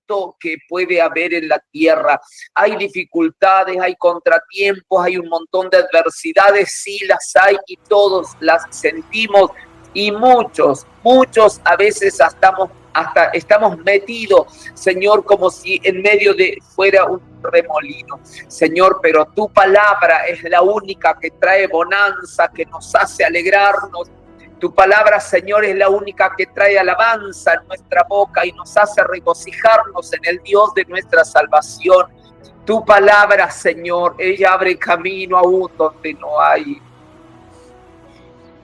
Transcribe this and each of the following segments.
tanto que puede haber en la tierra. Hay dificultades, hay contratiempos, hay un montón de adversidades, sí las hay y todos las sentimos. Y muchos a veces hasta estamos metidos, Señor, como si en medio de fuera un remolino, Señor, pero tu palabra es la única que trae bonanza, que nos hace alegrarnos. Tu palabra, Señor, es la única que trae alabanza en nuestra boca y nos hace regocijarnos en el Dios de nuestra salvación. Tu palabra, Señor, ella abre camino aún donde no hay.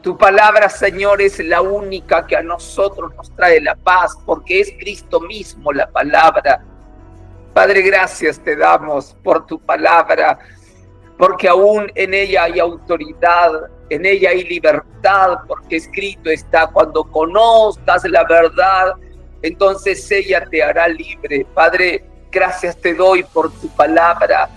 Tu palabra, Señor, es la única que a nosotros nos trae la paz, porque es Cristo mismo la palabra. Padre, gracias te damos por tu palabra, porque aún en ella hay autoridad, en ella hay libertad, porque escrito está, cuando conozcas la verdad, entonces ella te hará libre. Padre, gracias te doy por tu palabra.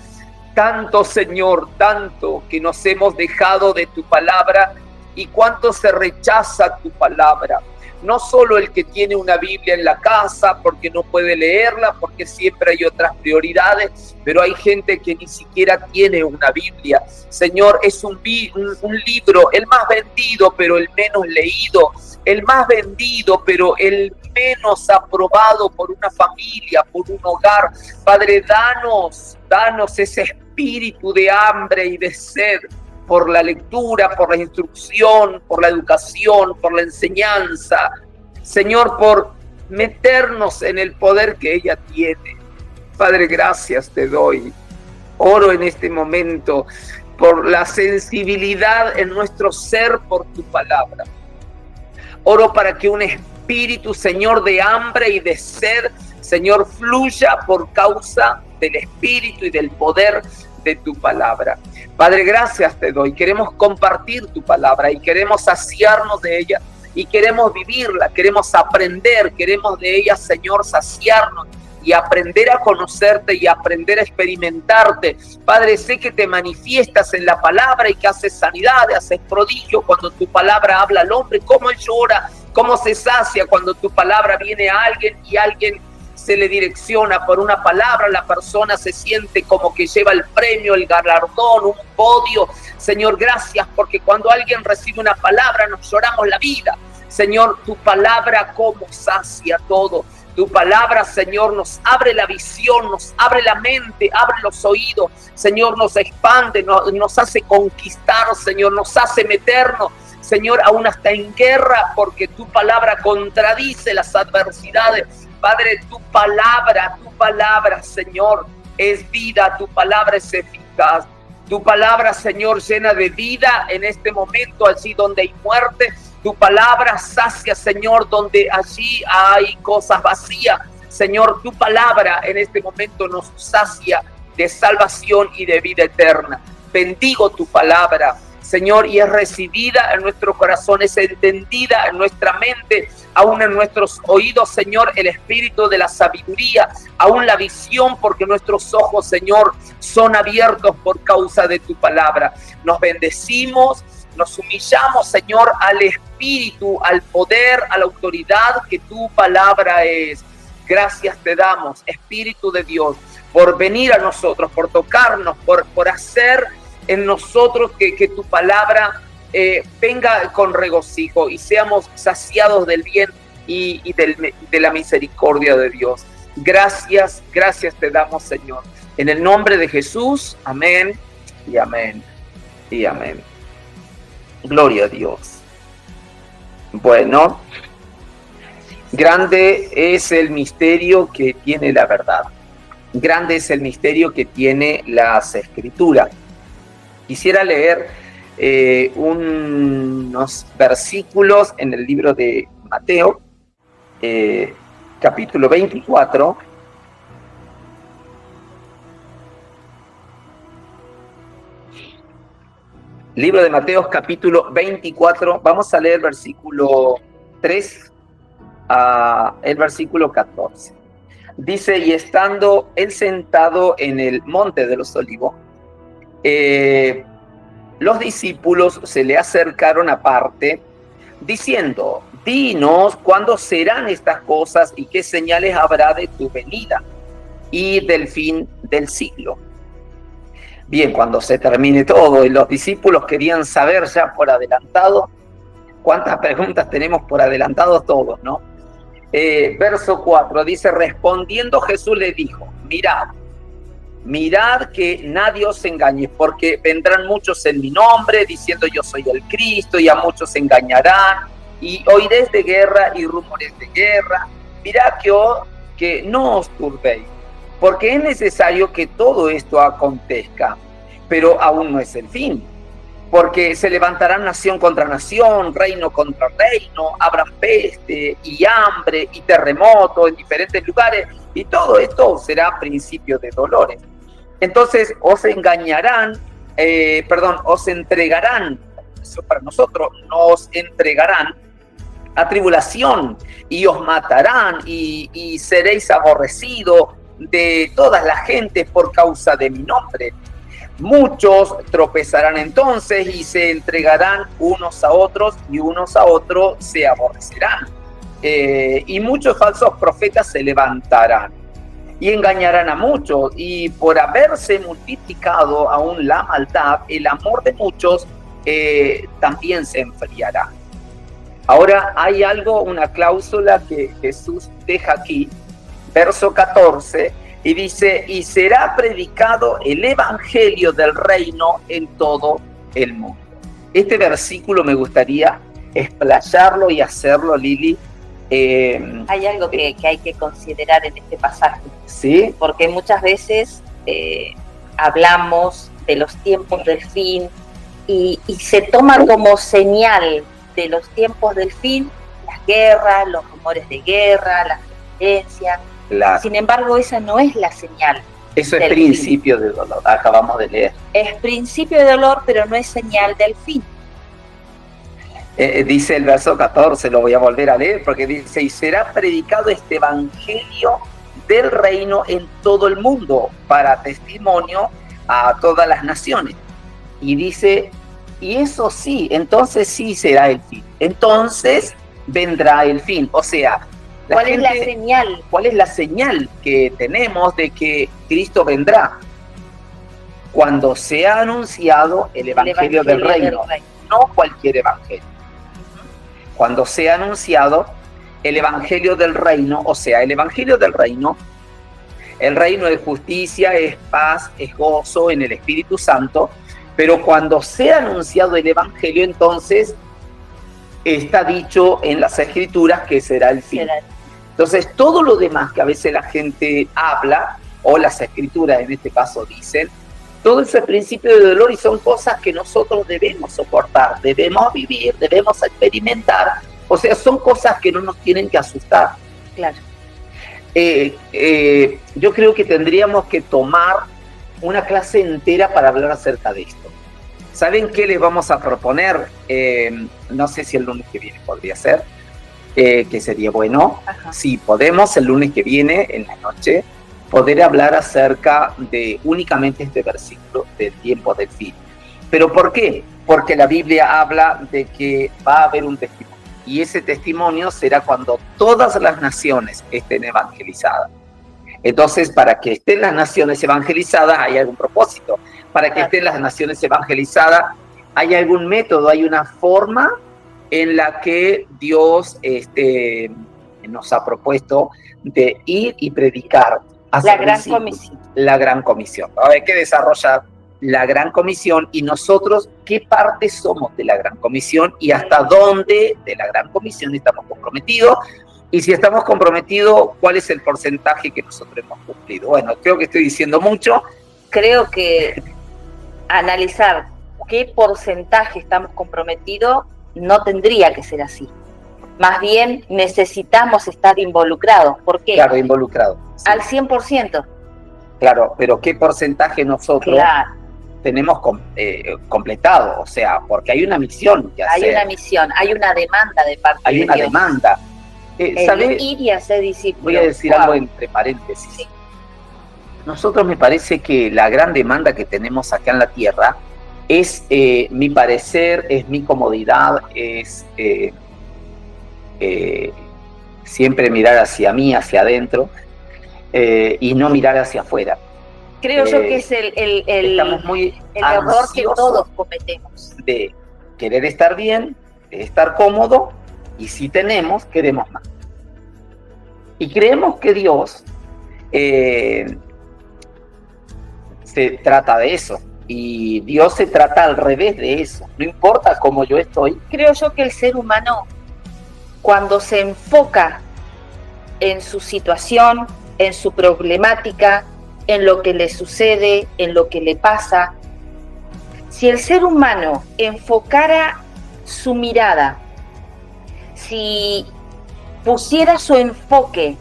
Tanto, Señor, tanto que nos hemos dejado de tu palabra y cuánto se rechaza tu palabra. No solo el que tiene una Biblia en la casa porque no puede leerla, porque siempre hay otras prioridades, pero hay gente que ni siquiera tiene una Biblia. Señor, es un libro, el más vendido, pero el menos leído, el más vendido, pero el menos aprobado por una familia, por un hogar. Padre, danos ese espíritu de hambre y de sed por la lectura, por la instrucción, por la educación, por la enseñanza. Señor, por meternos en el poder que ella tiene. Padre, gracias te doy. Oro en este momento por la sensibilidad en nuestro ser por tu palabra. Oro para que un espíritu, Señor, de hambre y de sed, Señor, fluya por causa del espíritu y del poder de tu palabra. Padre, gracias te doy. Queremos compartir tu palabra y queremos saciarnos de ella y queremos vivirla, queremos aprender, queremos de ella, Señor, saciarnos y aprender a conocerte y aprender a experimentarte. Padre, sé que te manifiestas en la palabra y que haces sanidades, haces prodigios cuando tu palabra habla al hombre, cómo él llora, cómo se sacia cuando tu palabra viene a alguien y alguien se le direcciona por una palabra, la persona se siente como que lleva el premio, el galardón, un podio. Señor, gracias, porque cuando alguien recibe una palabra nos lloramos la vida. Señor, tu palabra como sacia todo. Tu palabra, Señor, nos abre la visión, nos abre la mente, abre los oídos. Señor, nos expande, nos hace conquistar, Señor, nos hace meternos, Señor, aún hasta en guerra, porque tu palabra contradice las adversidades. Padre, tu palabra, Señor, es vida, tu palabra es eficaz. Tu palabra, Señor, llena de vida en este momento, allí donde hay muerte. Tu palabra sacia, Señor, donde allí hay cosas vacías. Señor, tu palabra en este momento nos sacia de salvación y de vida eterna. Bendigo tu palabra, Señor, y es recibida en nuestro corazón, es entendida en nuestra mente, aún en nuestros oídos, Señor, el espíritu de la sabiduría, aún la visión, porque nuestros ojos, Señor, son abiertos por causa de tu palabra. Nos bendecimos, nos humillamos, Señor, al espíritu, al poder, a la autoridad que tu palabra es. Gracias te damos, Espíritu de Dios, por venir a nosotros, por tocarnos, por hacer en nosotros que tu palabra venga con regocijo y seamos saciados del bien y de la misericordia de Dios. Gracias te damos, Señor. En el nombre de Jesús, amén y amén y amén. Gloria a Dios. Bueno, grande es el misterio que tiene la verdad. Grande es el misterio que tiene las Escrituras. Quisiera leer unos versículos en el libro de Mateo, capítulo 24. Libro de Mateo, capítulo 24. Vamos a leer versículo 3 a el versículo 14. Dice, y estando él sentado en el monte de los Olivos, los discípulos se le acercaron aparte, diciendo, dinos cuándo serán estas cosas y qué señales habrá de tu venida y del fin del siglo. Bien, cuando se termine todo y los discípulos querían saber ya por adelantado, cuántas preguntas tenemos por adelantado todos, ¿no? Verso 4 dice, respondiendo Jesús le dijo, mirad que nadie os engañe, porque vendrán muchos en mi nombre, diciendo yo soy el Cristo, y a muchos engañarán, y oiréis de guerra y rumores de guerra. Mirad que no os turbéis, porque es necesario que todo esto acontezca, pero aún no es el fin. Porque se levantará nación contra nación, reino contra reino, habrá peste y hambre y terremoto en diferentes lugares, y todo esto será principio de dolores. Entonces os entregarán, eso para nosotros, nos entregarán a tribulación y os matarán y seréis aborrecidos de todas las gentes por causa de mi nombre. Muchos tropezarán entonces y se entregarán unos a otros y unos a otros se aborrecerán. Y muchos falsos profetas se levantarán y engañarán a muchos, y por haberse multiplicado aún la maldad, el amor de muchos también se enfriará. Ahora hay una cláusula que Jesús deja aquí, verso 14, y dice, y será predicado el evangelio del reino en todo el mundo. Este versículo me gustaría explayarlo y hacerlo, Lili. Hay algo que hay que considerar en este pasaje. ¿Sí? Porque muchas veces hablamos de los tiempos del fin y se toma como señal de los tiempos del fin las guerras, los rumores de guerra, las violencias. Claro. Sin embargo, esa no es la señal. Eso es principio de dolor, acabamos de leer. Es principio de dolor, pero no es señal del fin. Dice el verso 14, lo voy a volver a leer, porque dice, y será predicado este evangelio del reino en todo el mundo, para testimonio a todas las naciones. Y dice, y eso sí, entonces sí será el fin. Entonces vendrá el fin. O sea, ¿cuál es la señal? ¿Cuál es la señal que tenemos de que Cristo vendrá? Cuando sea anunciado el evangelio del reino, no cualquier evangelio. Cuando sea anunciado el evangelio del reino, o sea, el evangelio del reino, el reino de justicia, es paz, es gozo en el Espíritu Santo, pero cuando sea anunciado el evangelio, entonces está dicho en las Escrituras que será el fin. Entonces, todo lo demás que a veces la gente habla, o las Escrituras en este caso dicen, todo ese principio de dolor, y son cosas que nosotros debemos soportar, debemos vivir, debemos experimentar. O sea, son cosas que no nos tienen que asustar. Claro. Yo creo que tendríamos que tomar una clase entera para hablar acerca de esto. ¿Saben qué les vamos a proponer? No sé si el lunes que viene podría ser, que sería bueno. Ajá. Si podemos, el lunes que viene, en la noche, poder hablar acerca de únicamente este versículo del tiempo del fin. ¿Pero por qué? Porque la Biblia habla de que va a haber un testimonio, y ese testimonio será cuando todas las naciones estén evangelizadas. Entonces, para que estén las naciones evangelizadas hay algún propósito. Para que estén las naciones evangelizadas hay algún método, hay una forma en la que Dios nos ha propuesto de ir y predicar. La gran comisión. La gran comisión. Hay que desarrollar la gran comisión, y nosotros qué parte somos de la gran comisión y hasta dónde de la gran comisión estamos comprometidos, y si estamos comprometidos, cuál es el porcentaje que nosotros hemos cumplido. Bueno, creo que estoy diciendo mucho. Creo que analizar qué porcentaje estamos comprometidos no tendría que ser así. Más bien necesitamos estar involucrados. ¿Por qué? Claro, involucrados. Sí. Al 100%. Claro, pero ¿qué porcentaje nosotros tenemos completado? O sea, porque hay una misión que hacer. Hay una misión, hay una demanda de parte de Dios. Hay una demanda. ¿Sabes? Ir y hacer discípulos. Voy a decir algo entre paréntesis. Sí. Nosotros, me parece que la gran demanda que tenemos acá en la tierra es mi parecer, es mi comodidad, es siempre mirar hacia mí, hacia adentro, y no mirar hacia afuera. Creo yo que es estamos muy el error que todos cometemos. De querer estar bien, de estar cómodo, y si tenemos, queremos más. Y creemos que Dios se trata de eso, y Dios se trata al revés de eso. No importa cómo yo estoy. Creo yo que el ser humano, cuando se enfoca en su situación, en su problemática, en lo que le sucede, en lo que le pasa, si el ser humano enfocara su mirada, si pusiera su enfoque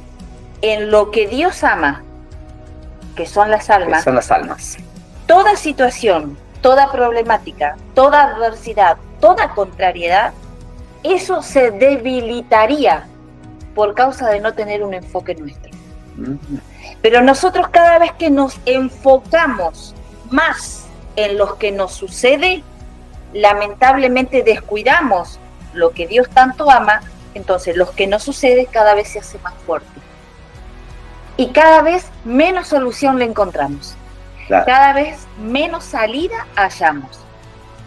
en lo que Dios ama, que son las almas, toda situación, toda problemática, toda adversidad, toda contrariedad, eso se debilitaría por causa de no tener un enfoque nuestro. Pero nosotros, cada vez que nos enfocamos más en lo que nos sucede, lamentablemente descuidamos lo que Dios tanto ama. Entonces lo que nos sucede cada vez se hace más fuerte y cada vez menos solución le encontramos. Claro. Cada vez menos salida hallamos,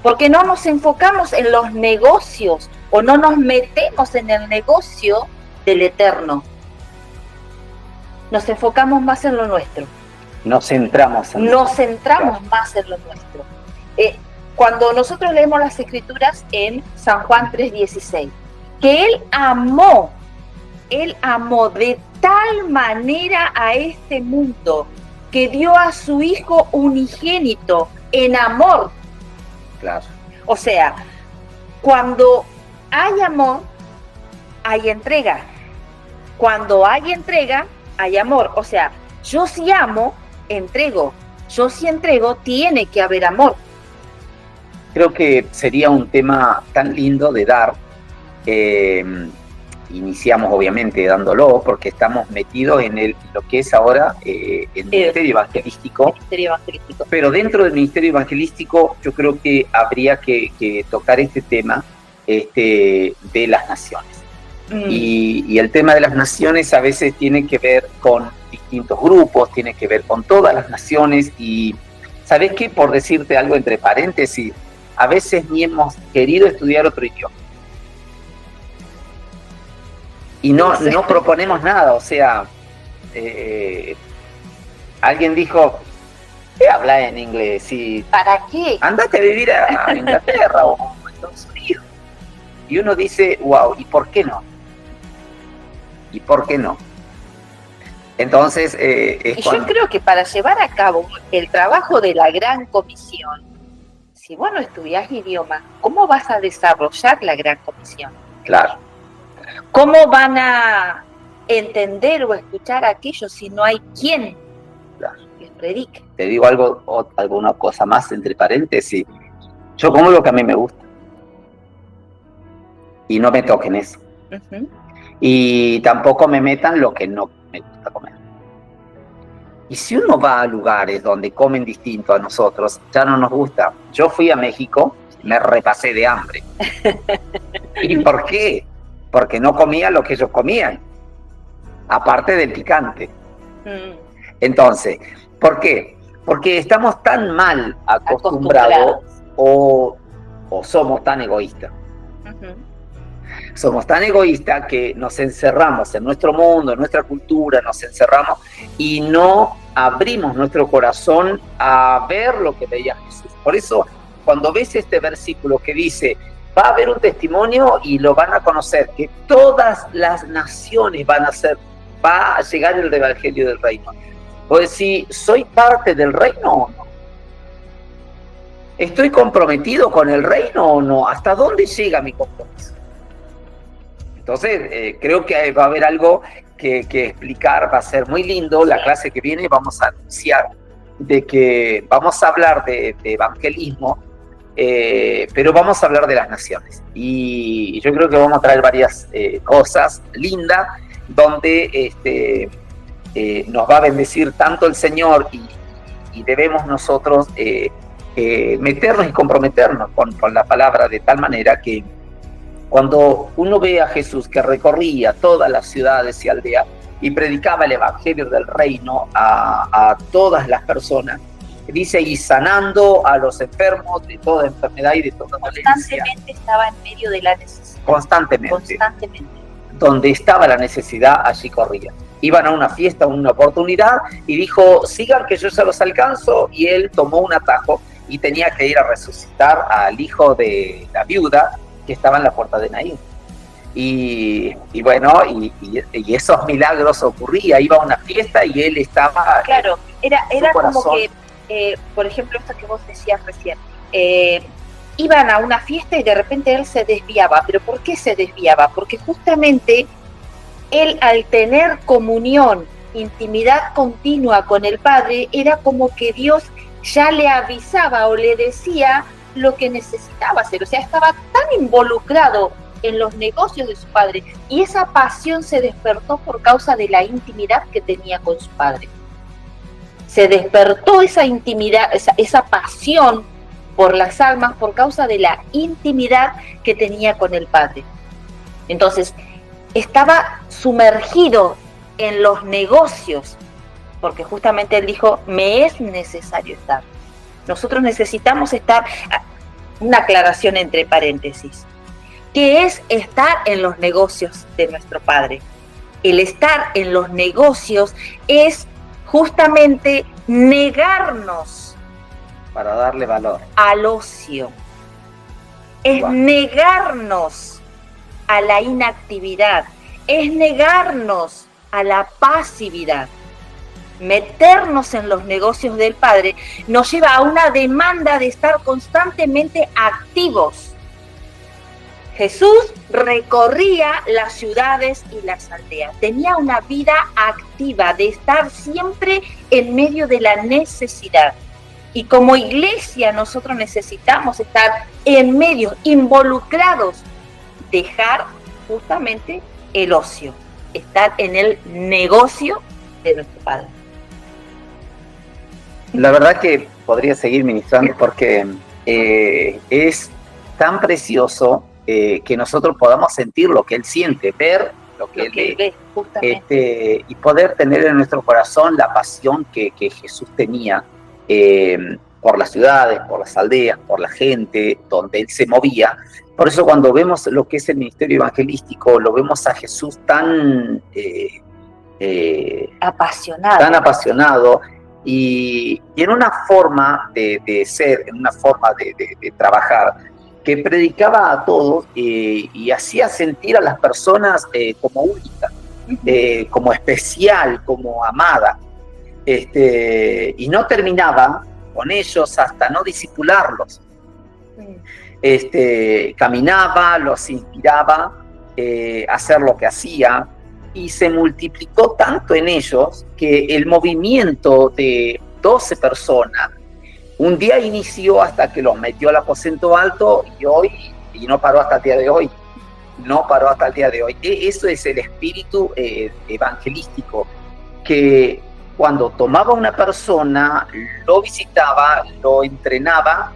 porque no nos enfocamos en los negocios o no nos metemos en el negocio del eterno. Nos enfocamos más en lo nuestro. Nos centramos claro. Más en lo nuestro. Cuando nosotros leemos las Escrituras en San Juan 3:16, que Él amó de tal manera a este mundo que dio a su Hijo unigénito en amor. Claro. O sea, cuando hay amor, hay entrega. Cuando hay entrega, hay amor. O sea, yo si amo, entrego. Yo si entrego, tiene que haber amor. Creo que sería un tema tan lindo de dar. Iniciamos obviamente dándolo porque estamos metidos en lo que es ahora el ministerio evangelístico. Pero dentro del ministerio evangelístico yo creo que habría que tocar este tema de las naciones. Y el tema de las naciones a veces tiene que ver con distintos grupos, tiene que ver con todas las naciones. Y ¿sabes qué? Por decirte algo entre paréntesis, a veces ni hemos querido estudiar otro idioma. Y no proponemos nada. O sea, alguien dijo, ¿qué habla en inglés? Y, ¿para qué? Andate a vivir a Inglaterra o a Estados Unidos. Y uno dice, wow, ¿y por qué no? ¿Y por qué no? Entonces, yo creo que para llevar a cabo el trabajo de la Gran Comisión, si vos no estudiás idioma, ¿cómo vas a desarrollar la Gran Comisión? Claro. ¿Cómo van a entender o escuchar a aquellos si no hay quien les predique? Te digo alguna cosa más entre paréntesis. Yo como lo que a mí me gusta. Y no me toquen eso. Uh-huh. Y tampoco me metan lo que no me gusta comer. Y si uno va a lugares donde comen distinto a nosotros, ya no nos gusta. Yo fui a México, me repasé de hambre. ¿Y por qué? Porque no comía lo que ellos comían, aparte del picante. Entonces, ¿por qué? Porque estamos tan mal acostumbrados o somos tan egoístas. Uh-huh. Somos tan egoístas que nos encerramos en nuestro mundo, en nuestra cultura, nos encerramos y no abrimos nuestro corazón a ver lo que veía Jesús. Por eso, cuando ves este versículo que dice, va a haber un testimonio y lo van a conocer, que todas las naciones va a llegar el evangelio del reino. Pues si soy parte del reino o no, ¿estoy comprometido con el reino o no? ¿Hasta dónde llega mi compromiso? Entonces, creo que va a haber algo que explicar, va a ser muy lindo. La clase que viene vamos a anunciar de que vamos a hablar de evangelismo, pero vamos a hablar de las naciones. Y yo creo que vamos a traer varias cosas lindas donde nos va a bendecir tanto el Señor y debemos nosotros meternos y comprometernos con la palabra de tal manera que Cuando uno ve a Jesús que recorría todas las ciudades y aldeas y predicaba el evangelio del reino a todas las personas, dice, y sanando a los enfermos de toda enfermedad y de toda dolencia. Constantemente estaba en medio de la necesidad. Constantemente. Donde estaba la necesidad, allí corría. Iban a una fiesta, a una oportunidad, y dijo, sigan que yo ya los alcanzo, y él tomó un atajo y tenía que ir a resucitar al hijo de la viuda que estaba en la puerta de Naín. Y bueno, y esos milagros ocurrían, iba a una fiesta y él estaba... Claro, era como que, por ejemplo, esto que vos decías recién, iban a una fiesta y de repente él se desviaba. ¿Pero por qué se desviaba? Porque justamente él, al tener comunión, intimidad continua con el Padre, era como que Dios ya le avisaba o le decía lo que necesitaba hacer. O sea, estaba tan involucrado en los negocios de su Padre, y esa pasión se despertó por causa de la intimidad que tenía con su Padre. Se despertó esa intimidad, esa pasión por las almas por causa de la intimidad que tenía con el Padre. Entonces, estaba sumergido en los negocios, porque justamente él dijo, me es necesario estar. Nosotros necesitamos estar, una aclaración entre paréntesis, ¿qué es estar en los negocios de nuestro Padre? El estar en los negocios es justamente negarnos para darle valor al ocio, es negarnos a la inactividad, es negarnos a la pasividad. Meternos en los negocios del Padre nos lleva a una demanda de estar constantemente activos. Jesús recorría las ciudades y las aldeas, tenía una vida activa de estar siempre en medio de la necesidad. Y como iglesia nosotros necesitamos estar en medio, involucrados, dejar justamente el ocio, estar en el negocio de nuestro Padre. La verdad que podría seguir ministrando porque es tan precioso que nosotros podamos sentir lo que Él siente, ver lo que Él ve, justamente. Y poder tener en nuestro corazón la pasión que Jesús tenía por las ciudades, por las aldeas, por la gente, donde Él se movía. Por eso cuando vemos lo que es el ministerio evangelístico, lo vemos a Jesús tan apasionado y en una forma de ser, en una forma de trabajar, que predicaba a todos y hacía sentir a las personas como únicas, como especial, como amada. Y no terminaba con ellos hasta no discipularlos. Caminaba, los inspiraba a hacer lo que hacía, y se multiplicó tanto en ellos que el movimiento de 12 personas un día inició hasta que los metió al aposento alto, y no paró hasta el día de hoy. No paró hasta el día de hoy. Eso es el espíritu evangelístico, que cuando tomaba una persona, lo visitaba, lo entrenaba,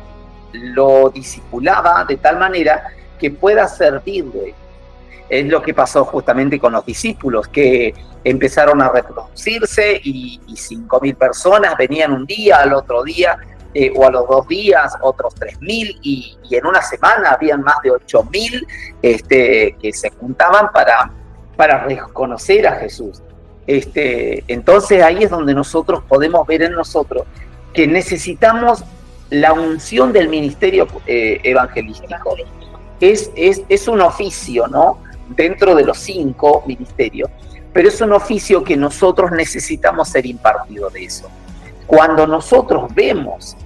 lo discipulaba de tal manera que pueda servirle. Es lo que pasó justamente con los discípulos, que empezaron a reproducirse y 5.000 personas venían un día, al otro día, o a los 2 días, otros 3.000, y en una semana habían más de 8.000 que se juntaban para reconocer a Jesús. Entonces ahí es donde nosotros podemos ver en nosotros que necesitamos la unción del ministerio evangelístico. Es un oficio, ¿no?, dentro de los 5 ministerios, pero es un oficio que nosotros necesitamos ser impartidos de eso. Cuando nosotros vemos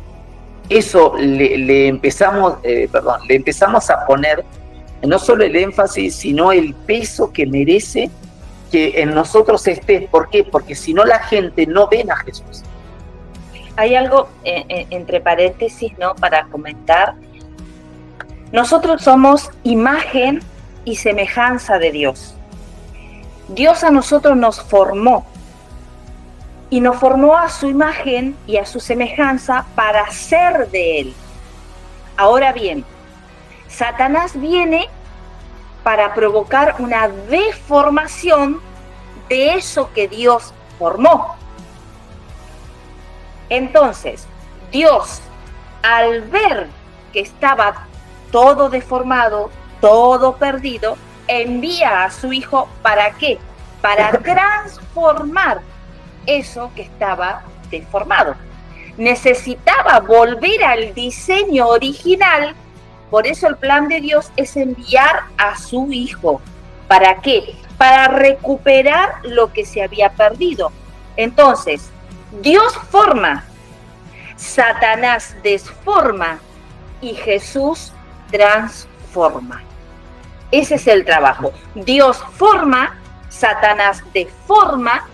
eso, le empezamos a poner no solo el énfasis, sino el peso que merece que en nosotros esté. ¿Por qué? Porque si no, la gente no ve a Jesús. Hay algo entre paréntesis, ¿no?, para comentar. Nosotros somos imagen y semejanza de Dios. Dios a nosotros nos formó, y nos formó a su imagen y a su semejanza para ser de Él. Ahora bien, Satanás viene para provocar una deformación de eso que Dios formó. Entonces, Dios, al ver que estaba todo deformado, todo perdido, envía a su Hijo, ¿para qué? Para transformar eso que estaba deformado. Necesitaba volver al diseño original, por eso el plan de Dios es enviar a su Hijo. ¿Para qué? Para recuperar lo que se había perdido. Entonces, Dios forma, Satanás desforma y Jesús transforma. Ese es el trabajo. Dios forma, Satanás deforma,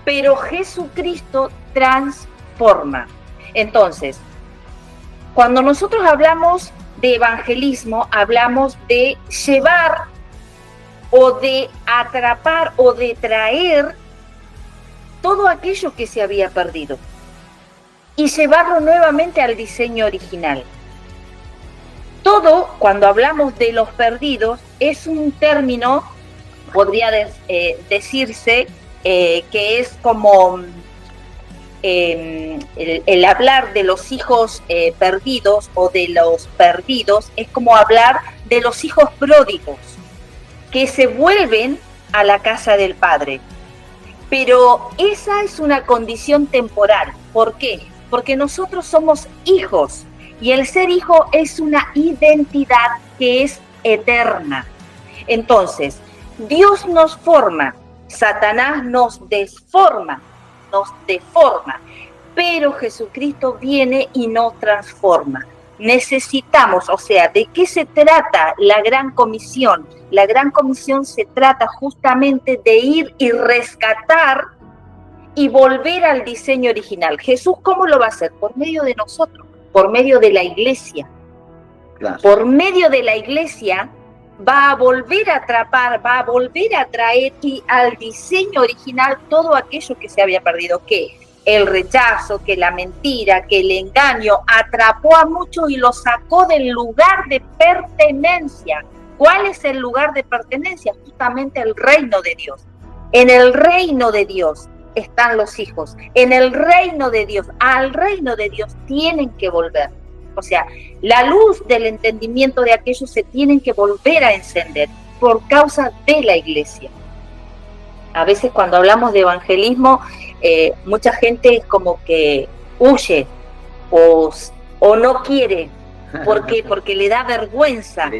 pero Jesucristo transforma. Entonces, cuando nosotros hablamos de evangelismo, hablamos de llevar o de atrapar o de traer todo aquello que se había perdido y llevarlo nuevamente al diseño original. Todo, cuando hablamos de los perdidos, es un término, podría decirse, que es como el hablar de los hijos perdidos o de los perdidos, es como hablar de los hijos pródigos que se vuelven a la casa del Padre. Pero esa es una condición temporal. ¿Por qué? Porque nosotros somos hijos y el ser hijo es una identidad que es eterna. Entonces, Dios nos forma, Satanás nos deforma, pero Jesucristo viene y nos transforma. Necesitamos, o sea, ¿de qué se trata la Gran Comisión? La Gran Comisión se trata justamente de ir y rescatar y volver al diseño original. Jesús, ¿cómo lo va a hacer? Por medio de nosotros, por medio de la iglesia. Claro. Por medio de la iglesia va a volver a atrapar, va a volver a traer y al diseño original todo aquello que se había perdido. ¿Qué? El rechazo, que la mentira, que el engaño atrapó a muchos y los sacó del lugar de pertenencia. ¿Cuál es el lugar de pertenencia? Justamente el reino de Dios. En el reino de Dios están los hijos. En el reino de Dios, al reino de Dios tienen que volver. O sea, la luz del entendimiento de aquellos se tienen que volver a encender por causa de la iglesia. A veces cuando hablamos de evangelismo, mucha gente como que huye o no quiere. ¿Por qué? Porque le da vergüenza,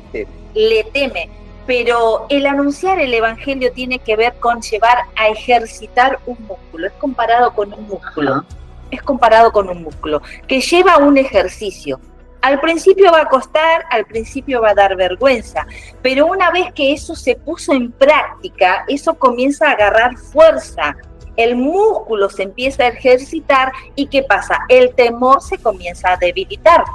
le teme. Pero el anunciar el evangelio tiene que ver con llevar a ejercitar un músculo. Es comparado con un músculo. Es comparado con un músculo que lleva un ejercicio. Al principio va a costar, al principio va a dar vergüenza, pero una vez que eso se puso en práctica, eso comienza a agarrar fuerza. El músculo se empieza a ejercitar y ¿qué pasa? El temor se comienza a debilitar.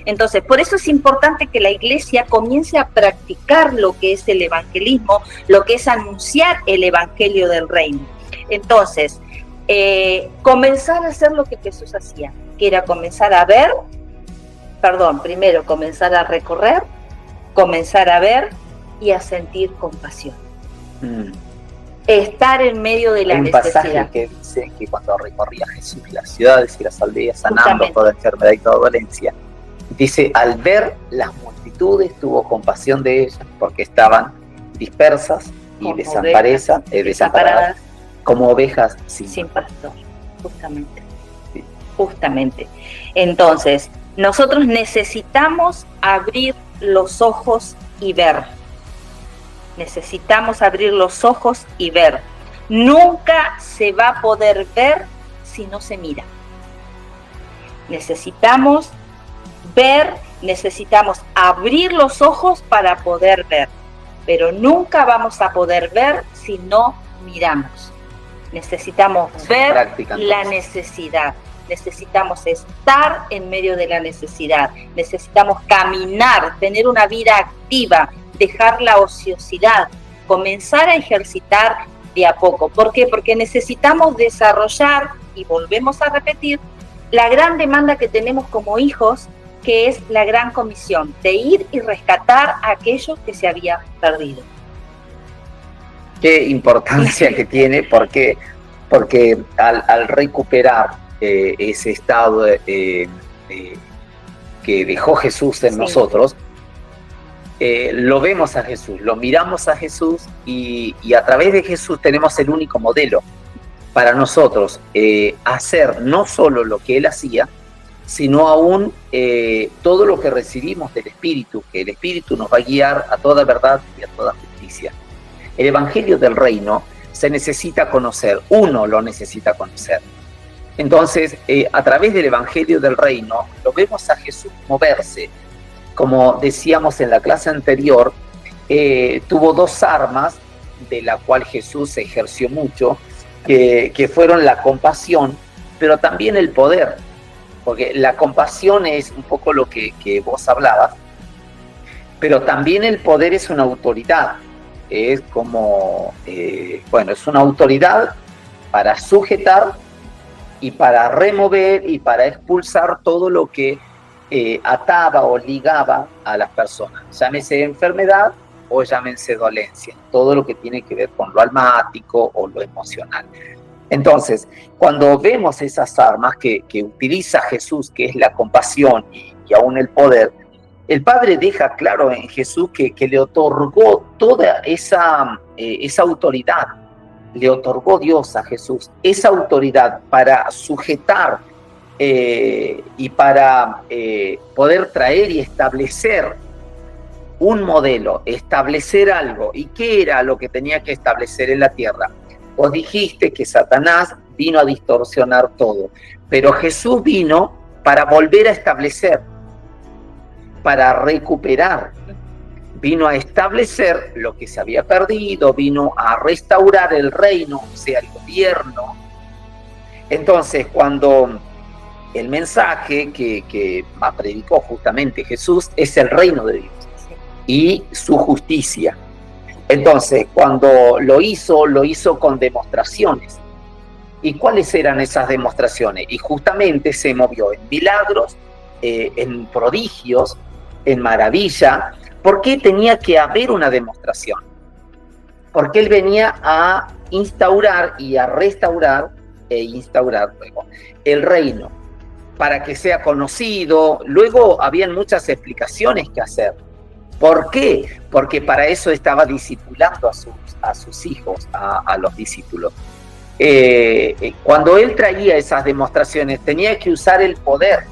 Entonces, por eso es importante que la iglesia comience a practicar lo que es el evangelismo, lo que es anunciar el evangelio del reino. Entonces, comenzar a hacer lo que Jesús hacía, que era comenzar a ver, primero comenzar a recorrer, comenzar a ver y a sentir compasión. Estar en medio de la necesidad. Hay un pasaje que dice que cuando recorría Jesús las ciudades y las aldeas sanando toda enfermedad y toda dolencia, dice, al ver las multitudes tuvo compasión de ellas porque estaban dispersas y desamparadas como ovejas sin pastor. Justamente. Entonces, nosotros necesitamos abrir los ojos y ver. Necesitamos abrir los ojos y ver. Nunca se va a poder ver si no se mira. Necesitamos ver, necesitamos abrir los ojos para poder ver. Pero nunca vamos a poder ver si no miramos. Necesitamos ver la necesidad. Necesitamos estar en medio de la necesidad, necesitamos caminar, tener una vida activa, dejar la ociosidad, comenzar a ejercitar de a poco. ¿Por qué? Porque necesitamos desarrollar, y volvemos a repetir, la gran demanda que tenemos como hijos, que es la gran comisión, de ir y rescatar aquello que se había perdido. qué importancia que tiene, porque al recuperar ese estado que dejó Jesús en nosotros, lo vemos a Jesús, lo miramos a Jesús y a través de Jesús tenemos el único modelo para nosotros hacer no solo lo que Él hacía, sino aún todo lo que recibimos del Espíritu, que el Espíritu nos va a guiar a toda verdad y a toda justicia. El Evangelio del Reino se necesita conocer, uno lo necesita conocer. Entonces, a través del Evangelio del Reino, lo vemos a Jesús moverse. Como decíamos en la clase anterior, tuvo dos armas de la cual Jesús se ejerció mucho, que fueron la compasión, pero también el poder. Porque la compasión es un poco lo que vos hablabas, pero también el poder es una autoridad. Es como, es una autoridad para sujetar y para remover y para expulsar todo lo que ataba o ligaba a las personas. Llámese enfermedad o llámense dolencia. Todo lo que tiene que ver con lo almático o lo emocional. Entonces, cuando vemos esas armas que utiliza Jesús, que es la compasión y aún el poder, el Padre deja claro en Jesús que le otorgó toda esa autoridad, le otorgó Dios a Jesús, esa autoridad para sujetar y para poder traer y establecer un modelo, establecer algo. ¿Y qué era lo que tenía que establecer en la tierra? Vos dijiste que Satanás vino a distorsionar todo, pero Jesús vino para volver a establecer, para recuperar, vino a establecer lo que se había perdido, vino a restaurar el reino, o sea, el gobierno. Entonces, cuando el mensaje que predicó justamente Jesús es el reino de Dios y su justicia. Entonces, cuando lo hizo con demostraciones. ¿Y cuáles eran esas demostraciones? Y justamente se movió en milagros, en prodigios, en maravilla. ¿Por qué tenía que haber una demostración? Porque Él venía a instaurar y a restaurar instaurar luego el reino para que sea conocido. Luego habían muchas explicaciones que hacer. ¿Por qué? Porque para eso estaba discipulando a sus hijos, a los discípulos. Cuando Él traía esas demostraciones, tenía que usar el poder,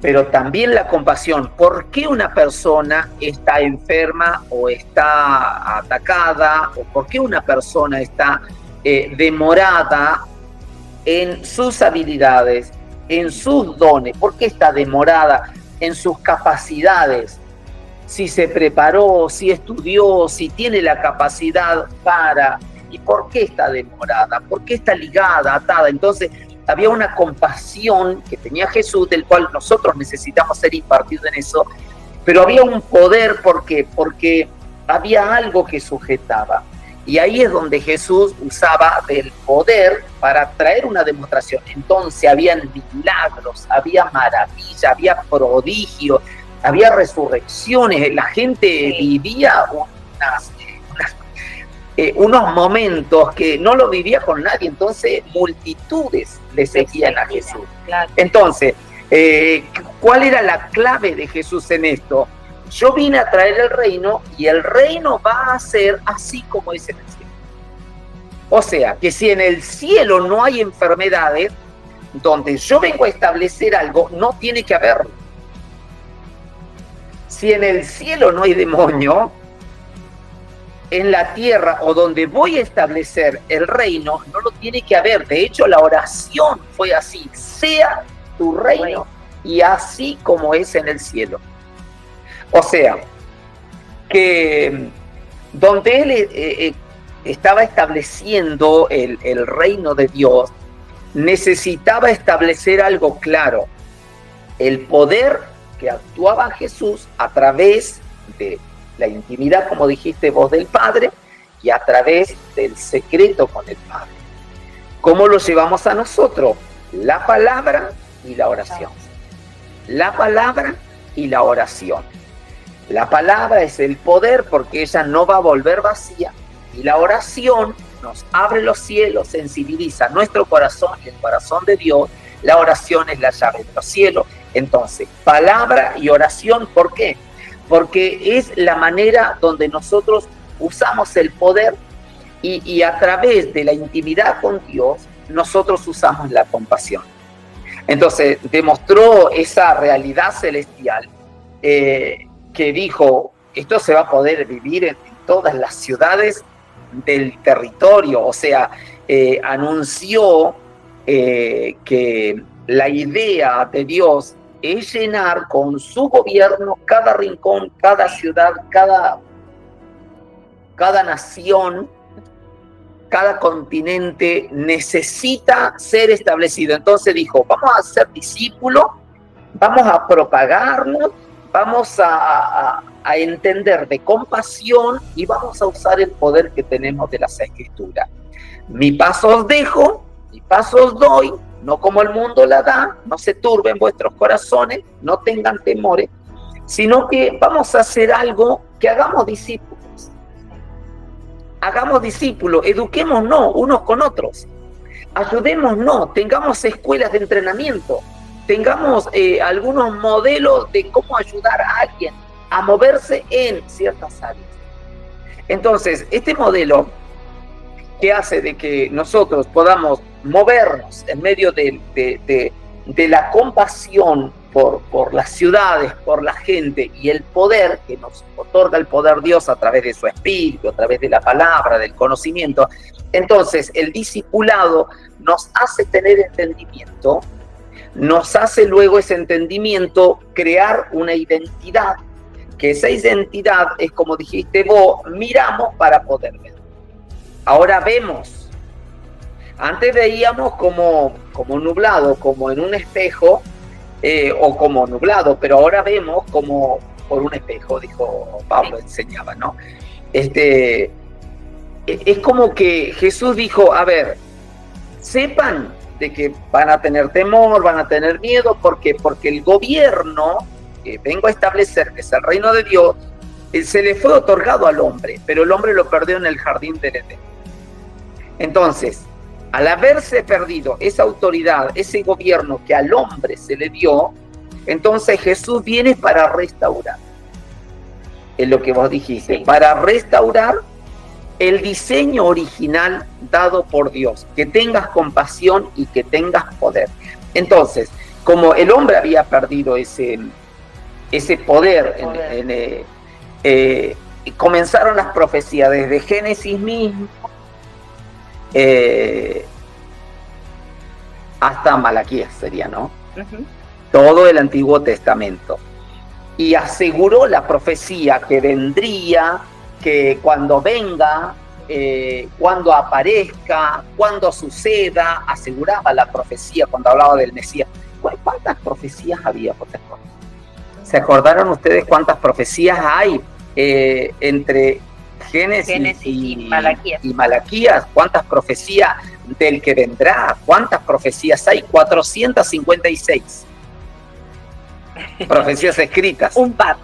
pero también la compasión. ¿Por qué una persona está enferma o está atacada? ¿O por qué una persona está demorada en sus habilidades, en sus dones? ¿Por qué está demorada en sus capacidades? Si se preparó, si estudió, si tiene la capacidad para... ¿Y por qué está demorada? ¿Por qué está ligada, atada? Entonces, había una compasión que tenía Jesús, del cual nosotros necesitamos ser impartidos en eso, pero había un poder porque había algo que sujetaba. Y ahí es donde Jesús usaba del poder para traer una demostración. Entonces, habían milagros, había maravilla, había prodigio, había resurrecciones, la gente vivía unos momentos que no lo vivía con nadie, entonces multitudes le seguían a Jesús. Claro. Entonces, ¿cuál era la clave de Jesús en esto? Yo vine a traer el reino y el reino va a ser así como es en el cielo. O sea, que si en el cielo no hay enfermedades, donde yo vengo a establecer algo, no tiene que haberlo. Si en el cielo no hay demonio, en la tierra o donde voy a establecer el reino, no lo tiene que haber. De hecho, la oración fue así: sea tu reino y así como es en el cielo. O sea, que donde Él estaba estableciendo el reino de Dios, necesitaba establecer algo claro: el poder que actuaba Jesús a través de la intimidad, como dijiste vos, del Padre, y a través del secreto con el Padre. ¿Cómo lo llevamos a nosotros? La palabra y la oración. La palabra y la oración. La palabra es el poder, porque ella no va a volver vacía. Y la oración nos abre los cielos, sensibiliza nuestro corazón y el corazón de Dios. La oración es la llave de los cielos. Entonces, palabra y oración, ¿por qué? Porque es la manera donde nosotros usamos el poder y a través de la intimidad con Dios, nosotros usamos la compasión. Entonces, demostró esa realidad celestial que dijo, esto se va a poder vivir en todas las ciudades del territorio, o sea, anunció que la idea de Dios es llenar con su gobierno cada rincón, cada ciudad, cada nación, cada continente necesita ser establecido. Entonces dijo, vamos a ser discípulos, vamos a propagarnos, vamos a entender de compasión y vamos a usar el poder que tenemos de las Escrituras. Mi paso os dejo, mi paso os doy, no como el mundo la da, no se turben vuestros corazones, no tengan temores, sino que vamos a hacer algo que hagamos discípulos. Hagamos discípulos, eduquémonos unos con otros, ayudémonos, tengamos escuelas de entrenamiento, tengamos algunos modelos de cómo ayudar a alguien a moverse en ciertas áreas. Entonces, este modelo que hace de que nosotros podamos movernos en medio de la compasión por las ciudades, por la gente y el poder que nos otorga el poder Dios a través de su espíritu, a través de la palabra, del conocimiento. Entonces, el discipulado nos hace tener entendimiento, nos hace luego ese entendimiento crear una identidad, que esa identidad es como dijiste vos, miramos para poder ver. Ahora vemos. Antes veíamos como nublado, como en un espejo, o como nublado, pero ahora vemos como por un espejo, dijo Pablo, enseñaba, ¿no? Es como que Jesús dijo, a ver, sepan de que van a tener temor, van a tener miedo, porque el gobierno que vengo a establecer, que es el reino de Dios, se le fue otorgado al hombre, pero el hombre lo perdió en el jardín del Edén. Entonces, al haberse perdido esa autoridad, ese gobierno que al hombre se le dio, entonces Jesús viene para restaurar. Es lo que vos dijiste, para restaurar el diseño original dado por Dios, que tengas compasión y que tengas poder. Entonces, como el hombre había perdido ese poder, comenzaron las profecías desde Génesis mismo, hasta Malaquías sería, ¿no? Uh-huh. Todo el Antiguo Testamento. Y aseguró la profecía que vendría, que cuando venga, cuando aparezca, cuando suceda, aseguraba la profecía cuando hablaba del Mesías. ¿Cuántas profecías había? ¿Se acordaron ustedes cuántas profecías hay entre Génesis y Malaquías? ¿Cuántas profecías del que vendrá? ¿Cuántas profecías hay? 456 profecías escritas. Un par.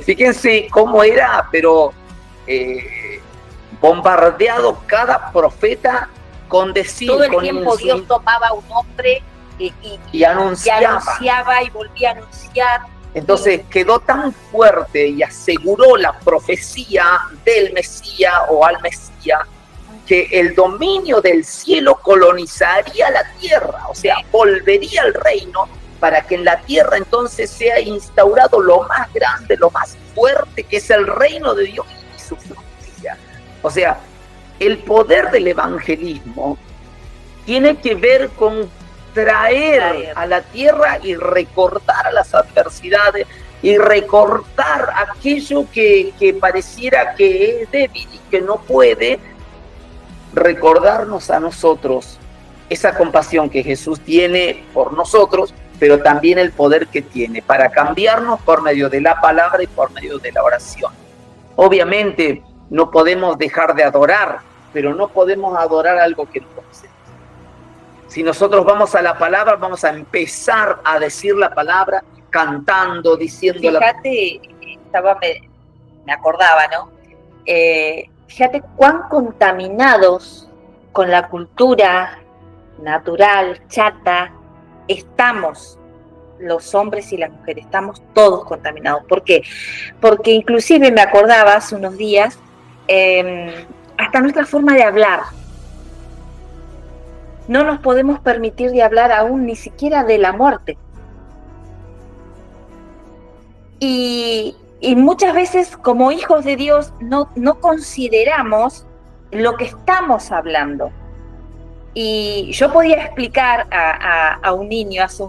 Fíjense cómo era, pero bombardeado cada profeta con decir. Todo el tiempo Dios tomaba un hombre y anunciaba y volvía a anunciar. Entonces quedó tan fuerte y aseguró la profecía del Mesías o al Mesías, que el dominio del cielo colonizaría la tierra, o sea, volvería al reino para que en la tierra entonces sea instaurado lo más grande, lo más fuerte, que es el reino de Dios y su justicia. O sea, el poder del evangelismo tiene que ver con traer a la tierra y recordar las adversidades y recordar aquello que pareciera que es débil y que no puede, recordarnos a nosotros esa compasión que Jesús tiene por nosotros, pero también el poder que tiene para cambiarnos por medio de la palabra y por medio de la oración. Obviamente no podemos dejar de adorar, pero no podemos adorar algo que no conocemos. Si nosotros vamos a la palabra, vamos a empezar a decir la palabra cantando, diciendo. Fíjate, me acordaba, ¿no? fíjate cuán contaminados con la cultura natural, chata, estamos los hombres y las mujeres, estamos todos contaminados. ¿Por qué? Porque inclusive me acordaba hace unos días, hasta nuestra forma de hablar. No nos podemos permitir de hablar aún ni siquiera de la muerte. Y muchas veces como hijos de Dios no consideramos lo que estamos hablando. Y yo podía explicar a un niño hace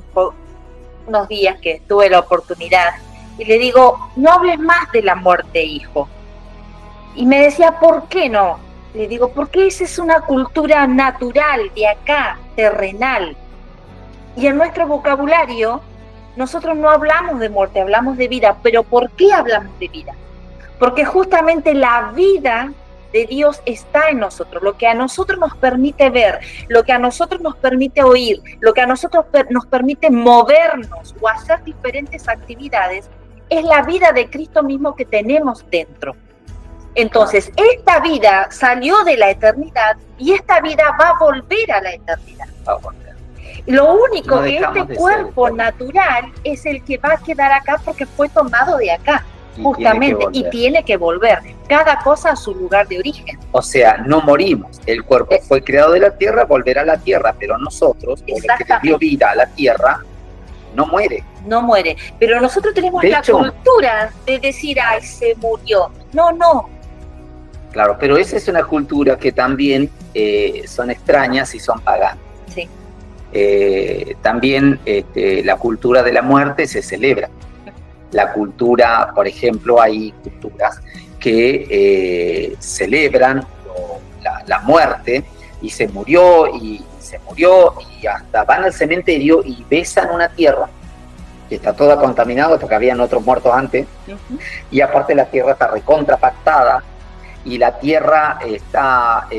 unos días que tuve la oportunidad, y le digo, no hables más de la muerte, hijo. Y me decía, ¿por qué no? Le digo, porque esa es una cultura natural de acá, terrenal. Y en nuestro vocabulario, nosotros no hablamos de muerte, hablamos de vida. ¿Pero por qué hablamos de vida? Porque justamente la vida de Dios está en nosotros, lo que a nosotros nos permite ver, lo que a nosotros nos permite oír, lo que a nosotros nos permite movernos o hacer diferentes actividades, es la vida de Cristo mismo que tenemos dentro. Entonces, esta vida salió de la eternidad y esta vida va a volver a la eternidad. Lo único que este cuerpo natural es el que va a quedar acá porque fue tomado de acá. Justamente, y tiene que volver. Cada cosa a su lugar de origen. O sea, no morimos. El cuerpo fue creado de la tierra, volverá a la tierra, pero nosotros, el que le dio vida a la tierra, no muere. No muere. Pero nosotros tenemos la cultura de decir, ay, se murió. No. Claro, pero esa es una cultura que también son extrañas y son paganas. Sí. También la cultura de la muerte se celebra. La cultura, por ejemplo, hay culturas que celebran la muerte y se murió y hasta van al cementerio y besan una tierra que está toda contaminada porque habían otros muertos antes. Y aparte la tierra está recontrapactada y la tierra está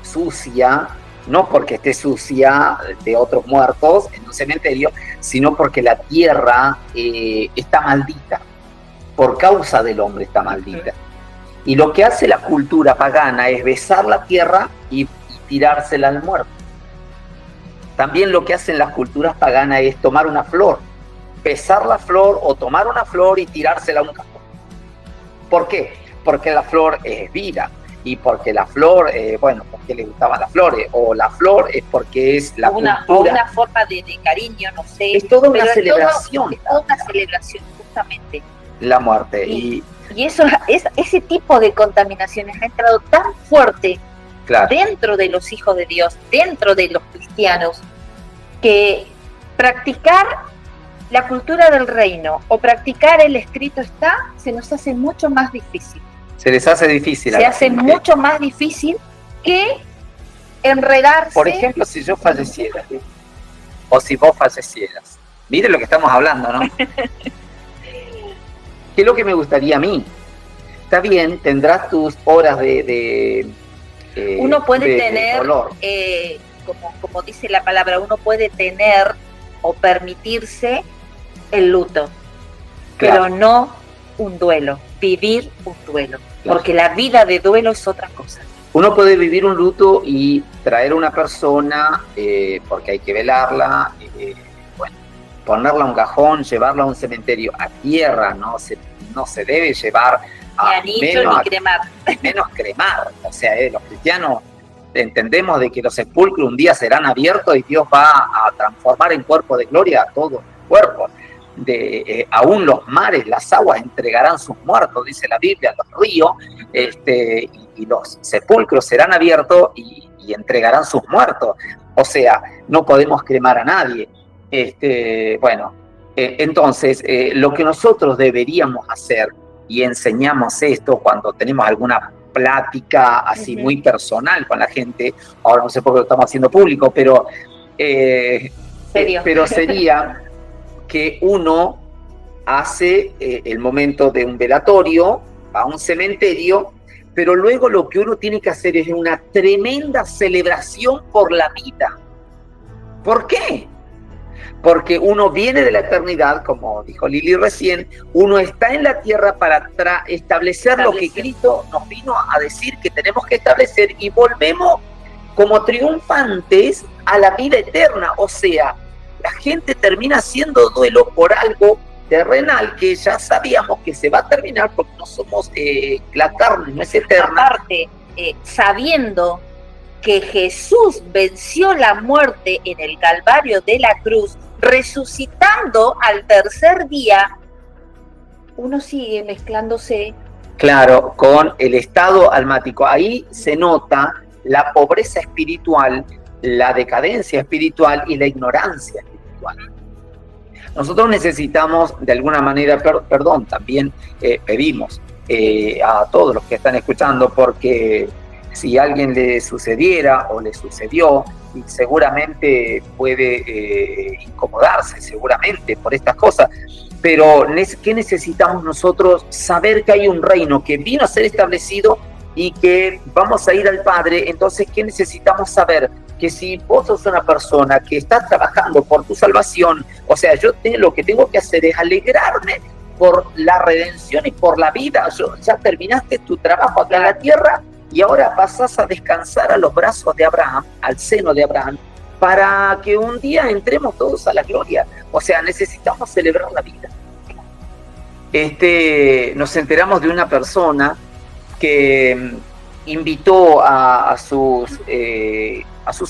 sucia, no porque esté sucia de otros muertos en un cementerio, sino porque la tierra está maldita, por causa del hombre está maldita. Y lo que hace la cultura pagana es besar la tierra y tirársela al muerto. También lo que hacen las culturas paganas es tomar una flor, besar la flor o tomar una flor y tirársela a un cajón. ¿Por qué? Porque la flor es vida. Y porque la flor, porque le gustaban las flores, o la flor es porque es la cultura. O una forma de cariño, no sé. Es toda una celebración. Es toda una celebración, justamente. La muerte. Y eso, ese tipo de contaminaciones ha entrado tan fuerte dentro de los hijos de Dios, dentro de los cristianos, que practicar la cultura del reino o practicar el escrito se nos hace mucho más difícil. Se les hace difícil. Se hace mucho más difícil que enredarse. Por ejemplo, si yo falleciera, o si vos fallecieras. Mire lo que estamos hablando, ¿no? ¿Qué es lo que me gustaría a mí? Está bien, tendrás tus horas uno puede tener, dolor. Como dice la palabra, uno puede tener o permitirse el luto, pero no un duelo, vivir un duelo, porque la vida de duelo es otra cosa. Uno puede vivir un luto y traer a una persona, porque hay que velarla, ponerla a un cajón, llevarla a un cementerio a tierra, no se debe llevar ni anillo ni cremar. Menos cremar. O sea, los cristianos entendemos de que los sepulcros un día serán abiertos y Dios va a transformar en cuerpo de gloria a todo cuerpo. Aún los mares, las aguas entregarán sus muertos, dice la Biblia, los ríos, y los sepulcros serán abiertos y entregarán sus muertos. O sea, no podemos cremar a nadie. Entonces, lo que nosotros deberíamos hacer, y enseñamos esto cuando tenemos alguna plática así muy personal con la gente, ahora no sé por qué lo estamos haciendo público, pero sería que uno hace el momento de un velatorio, va a un cementerio, pero luego lo que uno tiene que hacer es una tremenda celebración por la vida. ¿Por qué? porque uno viene de la eternidad, como dijo Lili recién, uno está en la tierra para establecer lo que Cristo nos vino a decir que tenemos que establecer, y volvemos como triunfantes a la vida eterna. O sea, la gente termina haciendo duelo por algo terrenal que ya sabíamos que se va a terminar, porque no somos, la carne no es eterna. Aparte, sabiendo que Jesús venció la muerte en el Calvario de la cruz, resucitando al tercer día, uno sigue mezclándose. Claro, con el estado almático. Ahí se nota la pobreza espiritual, la decadencia espiritual y la ignorancia espiritual. Nosotros necesitamos, de alguna manera, perdón, también pedimos a todos los que están escuchando, porque si a alguien le sucediera o le sucedió, y seguramente puede incomodarse, seguramente, por estas cosas, pero ¿qué necesitamos nosotros? Saber que hay un reino que vino a ser establecido y que vamos a ir al Padre. Entonces, ¿qué necesitamos saber? Que si vos sos una persona que está trabajando por tu salvación, o sea, lo que tengo que hacer es alegrarme por la redención y por la vida. Ya terminaste tu trabajo acá en la tierra y ahora pasás a descansar a los brazos de Abraham, al seno de Abraham, para que un día entremos todos a la gloria. O sea, necesitamos celebrar la vida. Nos enteramos de una persona que invitó a sus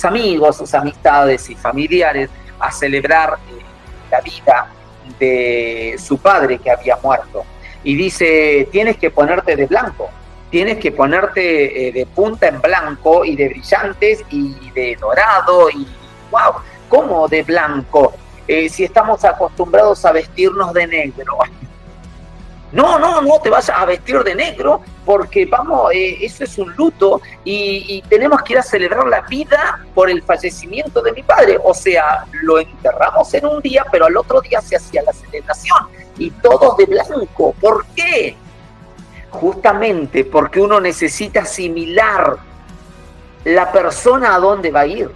amigos, sus amistades y familiares a celebrar la vida de su padre que había muerto. Y dice, tienes que ponerte de blanco, tienes que ponerte de punta en blanco y de brillantes y de dorado y wow, ¿cómo de blanco? Si estamos acostumbrados a vestirnos de negro. No te vayas a vestir de negro, porque vamos, eso es un luto y tenemos que ir a celebrar la vida por el fallecimiento de mi padre. O sea, lo enterramos en un día, pero al otro día se hacía la celebración y todos de blanco. ¿Por qué? Justamente porque uno necesita asimilar la persona a dónde va a ir.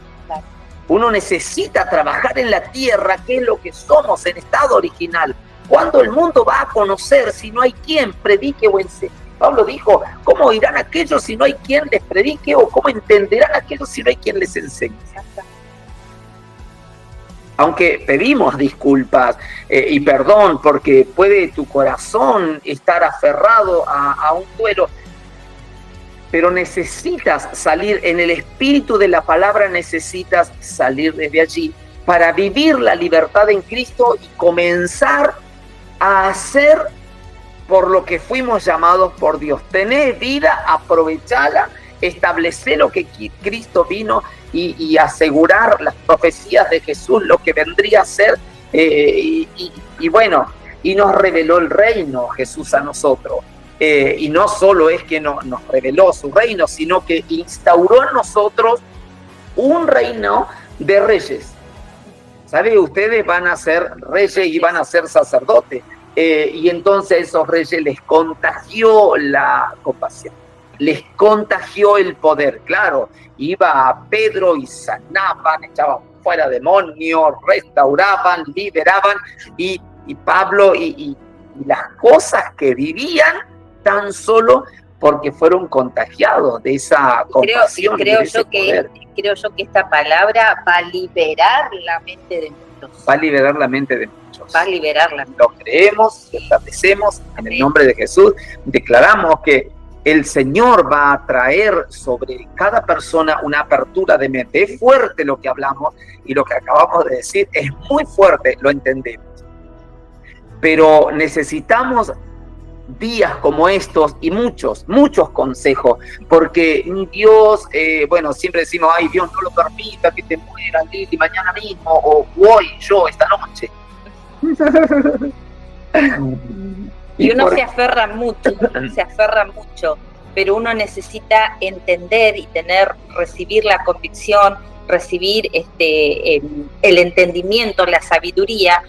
Uno necesita trabajar en la tierra, que es lo que somos en estado original. ¿Cuándo el mundo va a conocer si no hay quien predique o enseñe? Pablo dijo, ¿cómo irán aquellos si no hay quien les predique? ¿O cómo entenderán aquellos si no hay quien les enseñe? Aunque pedimos disculpas y perdón, porque puede tu corazón estar aferrado a un duelo, pero necesitas salir en el espíritu de la palabra, necesitas salir desde allí para vivir la libertad en Cristo y comenzar a hacer por lo que fuimos llamados por Dios. Tener vida, aprovecharla, establecer lo que Cristo vino y asegurar las profecías de Jesús, lo que vendría a ser, y bueno, y nos reveló el reino Jesús a nosotros. Y no solo es que nos reveló su reino, sino que instauró en nosotros un reino de reyes. ¿Sabe? Ustedes van a ser reyes y van a ser sacerdotes. Y entonces esos reyes les contagió la compasión, les contagió el poder. Claro, iba a Pedro y sanaban, echaban fuera demonios, restauraban, liberaban, y Pablo y las cosas que vivían tan solo porque fueron contagiados de esa compasión. Creo yo que esta palabra va a liberar la mente de muchos. Va a liberar la mente de muchos. Va a liberarla. Lo creemos, lo establecemos en el nombre de Jesús. Declaramos que el Señor va a traer sobre cada persona una apertura de mente. Es fuerte lo que hablamos y lo que acabamos de decir es muy fuerte, lo entendemos. Pero necesitamos días como estos y muchos consejos, porque Dios, siempre decimos, ay, Dios no lo permita que te mueras, Lili, mañana mismo, o hoy, yo, esta noche. Y uno se aferra mucho, pero uno necesita entender y recibir la convicción, recibir el entendimiento, la sabiduría,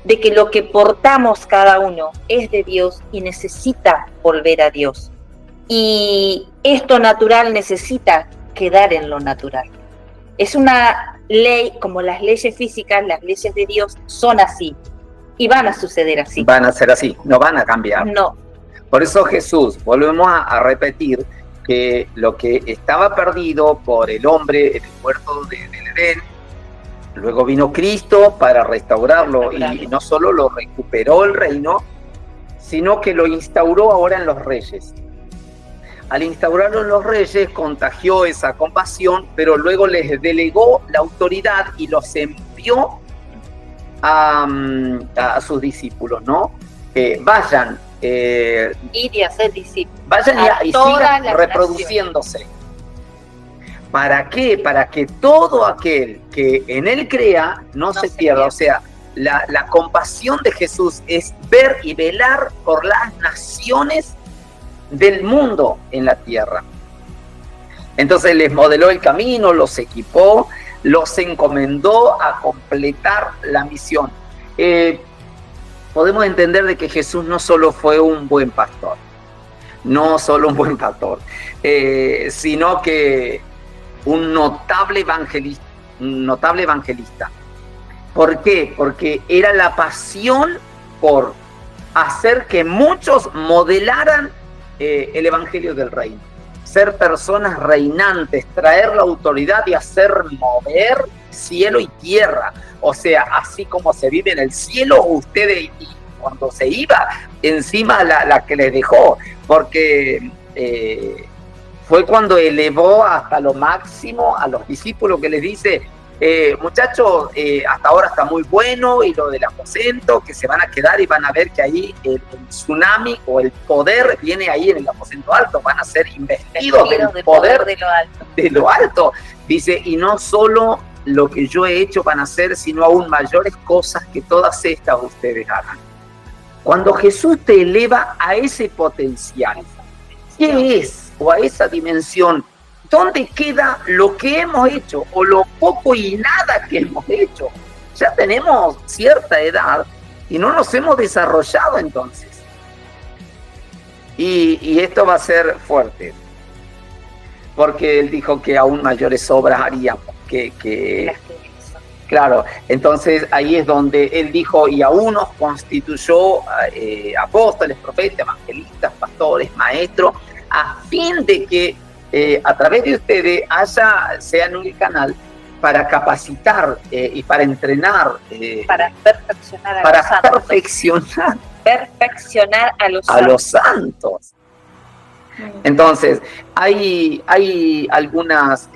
de que lo que portamos cada uno es de Dios y necesita volver a Dios. Y esto natural necesita quedar en lo natural. Es una ley, como las leyes físicas, las leyes de Dios son así y van a suceder así. Van a ser así, no van a cambiar. No. Por eso Jesús, volvemos a repetir que lo que estaba perdido por el hombre en el huerto del Edén, luego vino Cristo para restaurarlo y no solo lo recuperó el reino, sino que lo instauró ahora en los reyes. Al instaurarlo en los reyes, contagió esa compasión, pero luego les delegó la autoridad y los envió a sus discípulos, ¿no? Vayan. Ir y hacer discípulos. Vayan y sigan reproduciéndose. ¿Para qué? Para que todo aquel que en él crea no se pierda. O sea, la compasión de Jesús es ver y velar por las naciones del mundo en la tierra. Entonces les modeló el camino, los equipó, los encomendó a completar la misión. Podemos entender de que Jesús no solo fue un buen pastor, sino que un notable evangelista. ¿Por qué? Porque era la pasión por hacer que muchos modelaran el evangelio del reino, ser personas reinantes, traer la autoridad y hacer mover cielo y tierra. O sea, así como se vive en el cielo, ustedes, y cuando se iba encima la que les dejó, porque fue cuando elevó hasta lo máximo a los discípulos, que les dice, muchachos, hasta ahora está muy bueno, y lo del aposento, que se van a quedar y van a ver que ahí el tsunami o el poder viene ahí en el aposento alto, van a ser investidos del poder de lo alto. Dice, y no solo lo que yo he hecho van a hacer, sino aún mayores cosas que todas estas ustedes hagan. Cuando Jesús te eleva a ese potencial, ¿qué es? O a esa dimensión, ¿dónde queda lo que hemos hecho o lo poco y nada que hemos hecho? Ya tenemos cierta edad y no nos hemos desarrollado entonces. Y esto va a ser fuerte, porque él dijo que aún mayores obras haríamos. Claro, entonces ahí es donde él dijo, y aún nos constituyó apóstoles, profetas, evangelistas, pastores, maestros, a fin de que a través de ustedes sean un canal para capacitar y para entrenar. Para perfeccionar a los santos. Entonces, hay algunas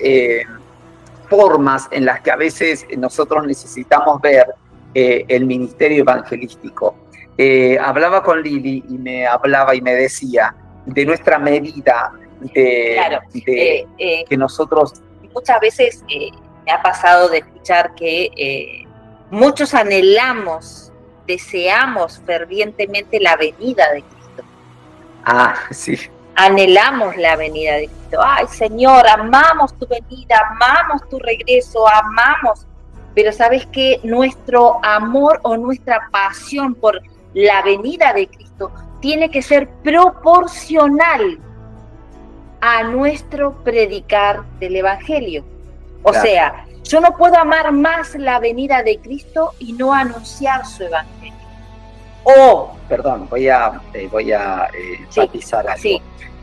formas en las que a veces nosotros necesitamos ver el ministerio evangelístico. Hablaba con Lili y me decía de nuestra medida, que nosotros... Muchas veces me ha pasado de escuchar que muchos deseamos fervientemente la venida de Cristo. Sí. Anhelamos la venida de Cristo. Ay, Señor, amamos tu venida, amamos tu regreso, amamos. Pero ¿sabes qué? Nuestro amor o nuestra pasión por la venida de Cristo tiene que ser proporcional a nuestro predicar del Evangelio. O sea, yo no puedo amar más la venida de Cristo y no anunciar su Evangelio. Perdón, voy a enfatizar algo. Sí.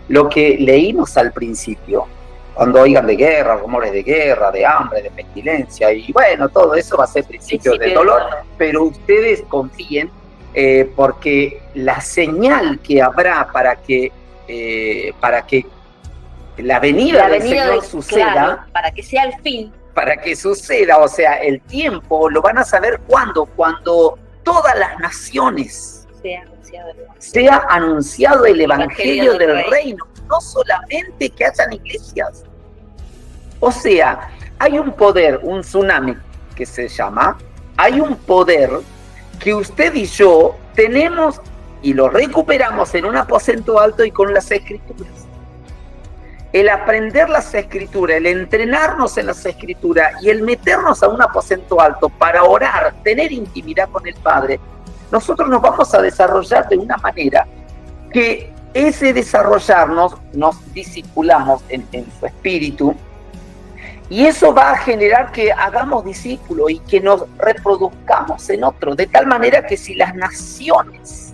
Lo que leímos al principio, cuando oigan de guerra, rumores de guerra, de hambre, de pestilencia, y bueno, todo eso va a ser principio de dolor, pero ustedes confíen, porque la señal que habrá para que la venida del Señor suceda, claro, para que sea el fin, para que suceda, o sea, el tiempo, lo van a saber cuando todas las naciones sea anunciado el Evangelio del reino, no solamente que hayan iglesias. O sea, hay un poder, un tsunami que se llama, hay un poder que usted y yo tenemos y lo recuperamos en un aposento alto y con las Escrituras. El aprender las Escrituras, el entrenarnos en las Escrituras y el meternos a un aposento alto para orar, tener intimidad con el Padre, nosotros nos vamos a desarrollar de una manera que ese desarrollarnos nos discipulamos en su espíritu, Y eso va a generar que hagamos discípulos y que nos reproduzcamos en otros, de tal manera que si las naciones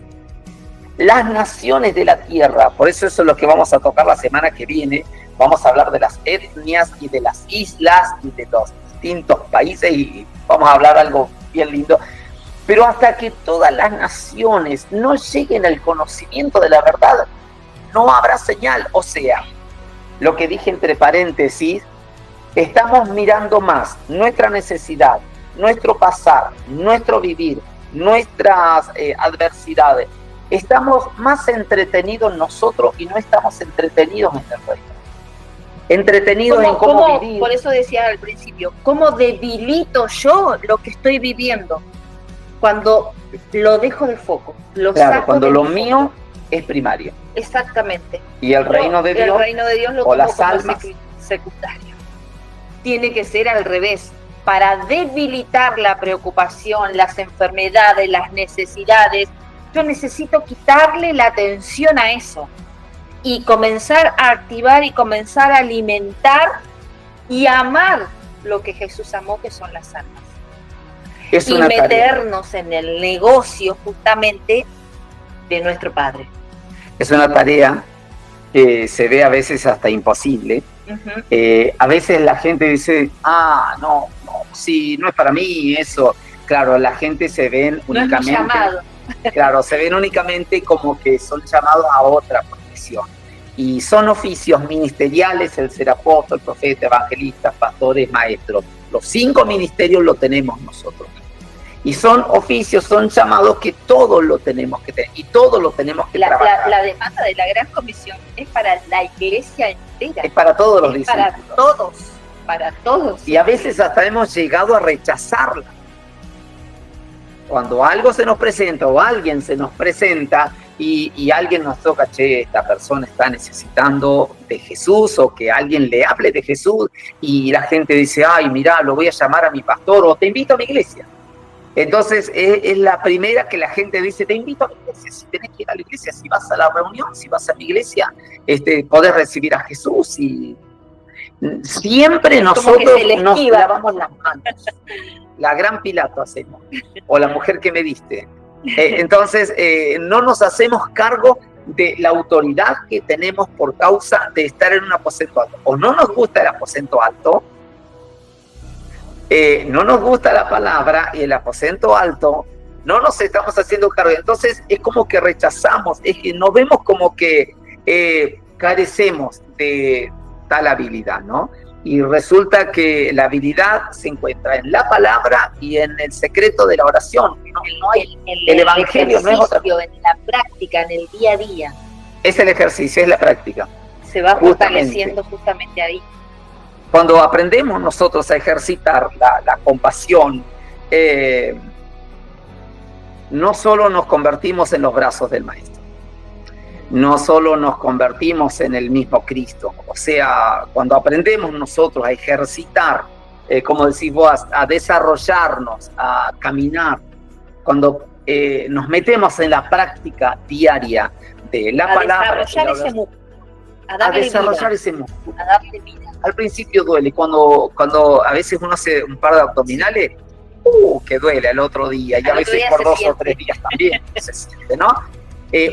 de la tierra, por eso es lo que vamos a tocar la semana que viene, vamos a hablar de las etnias y de las islas y de los distintos países y vamos a hablar algo bien lindo, pero hasta que todas las naciones no lleguen al conocimiento de la verdad, no habrá señal. O sea, lo que dije entre paréntesis, estamos mirando más nuestra necesidad, nuestro pasar, nuestro vivir, nuestras adversidades. Estamos más entretenidos nosotros y no estamos entretenidos en el reino. Entretenidos en cómo vivir. Por eso decía al principio, ¿cómo debilito yo lo que estoy viviendo? Cuando lo dejo de foco, lo saco cuando lo foco. mío es primario. Exactamente. Y el reino de Dios, el reino de Dios lo o las tomo como almas, secundario. Tiene que ser al revés. Para debilitar la preocupación, las enfermedades, las necesidades, yo necesito quitarle la atención a eso y comenzar a activar y comenzar a alimentar y amar lo que Jesús amó, que son las almas. Y meternos en el negocio justamente de nuestro Padre. Es una tarea que se ve a veces hasta imposible. Uh-huh. A veces la gente dice, no, sí, no es para mí eso. Claro, la gente se ven únicamente, no es llamado. Claro, se ven únicamente como que son llamados a otra profesión. Y son oficios ministeriales, el ser apóstol, profeta, evangelista, pastores, maestros. Los 5 ministerios lo tenemos nosotros. Y son oficios, son llamados que todos lo tenemos que tener y todos lo tenemos que trabajar. La demanda de la Gran Comisión es para la iglesia entera. Es para todos los discípulos. Para todos. Y a veces hasta hemos llegado a rechazarla. Cuando algo se nos presenta o alguien se nos presenta y alguien nos toca, esta persona está necesitando de Jesús, o que alguien le hable de Jesús y la gente dice, mira, lo voy a llamar a mi pastor o te invito a mi iglesia. Entonces es la primera que la gente dice, te invito a mi iglesia, si tenés que ir a la iglesia, si vas a la reunión, si vas a mi iglesia, podés recibir a Jesús. Y siempre nosotros nos lavamos las manos. La gran Pilato hacemos, o la mujer que me diste. Entonces no nos hacemos cargo de la autoridad que tenemos por causa de estar en un aposento alto. O no nos gusta el aposento alto, no nos gusta la palabra y el aposento alto, no nos estamos haciendo cargo. Entonces es como que rechazamos, es que nos vemos como que carecemos de tal habilidad, ¿no? Y resulta que la habilidad se encuentra en la palabra y en el secreto de la oración. No hay, el evangelio no es otra cosa. En la práctica, en el día a día. Es el ejercicio, es la práctica. Se va fortaleciendo justamente ahí. Cuando aprendemos nosotros a ejercitar la compasión, no solo nos convertimos en los brazos del Maestro, no solo nos convertimos en el mismo Cristo. O sea, cuando aprendemos nosotros a ejercitar, como decís vos, a desarrollarnos, a caminar, cuando nos metemos en la práctica diaria de la palabra, a desarrollar ese músculo. A darle vida. Al principio duele, cuando a veces uno hace un par de abdominales, que duele al otro día, y a veces por 2 o 3 días también se siente, ¿no?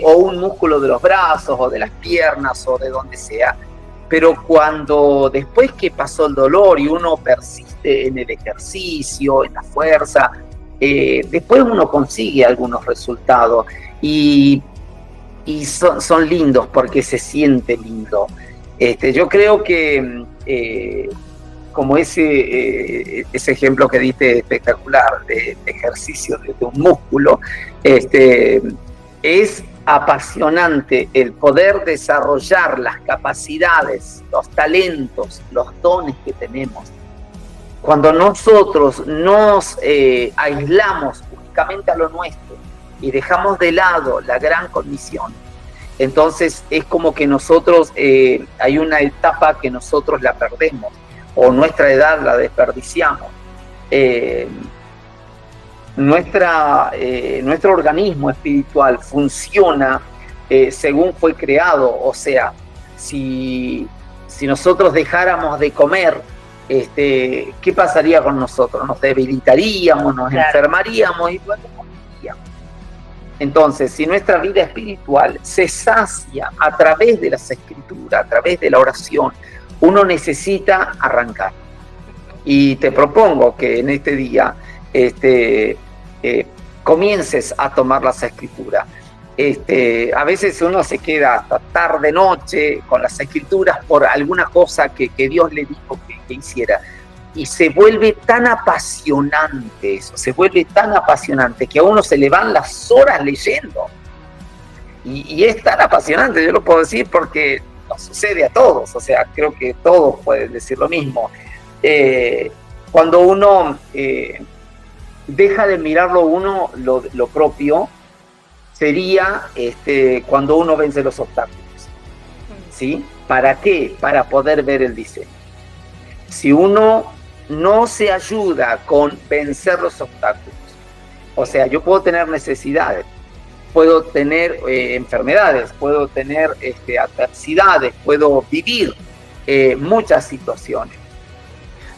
O un músculo de los brazos, o de las piernas, o de donde sea. Pero cuando después que pasó el dolor y uno persiste en el ejercicio, en la fuerza, después uno consigue algunos resultados, y son lindos porque se siente lindo. Yo creo que como ese ejemplo que diste espectacular de ejercicio de un músculo, es apasionante el poder desarrollar las capacidades, los talentos, los dones que tenemos. Cuando nosotros nos aislamos únicamente a lo nuestro y dejamos de lado la gran comisión, entonces es como que nosotros, hay una etapa que nosotros la perdemos, o nuestra edad la desperdiciamos. Nuestro organismo espiritual funciona según fue creado. O sea, si nosotros dejáramos de comer ¿qué pasaría con nosotros? Nos debilitaríamos, nos enfermaríamos y bueno, moriríamos. Entonces, si nuestra vida espiritual se sacia a través de las escrituras, a través de la oración, uno necesita arrancar. Y te propongo que en este día comiences a tomar las escrituras. A veces uno se queda hasta tarde noche con las escrituras por alguna cosa que Dios le dijo que hiciera. Y se vuelve tan apasionante eso, se vuelve tan apasionante que a uno se le van las horas leyendo. Y es tan apasionante, yo lo puedo decir porque nos sucede a todos, o sea, creo que todos pueden decir lo mismo. Cuando uno deja de mirarlo uno, lo propio, sería cuando uno vence los obstáculos, ¿sí? ¿Para qué? Para poder ver el diseño. Si uno no se ayuda con vencer los obstáculos, o sea, yo puedo tener necesidades, puedo tener enfermedades, puedo tener adversidades, puedo vivir muchas situaciones,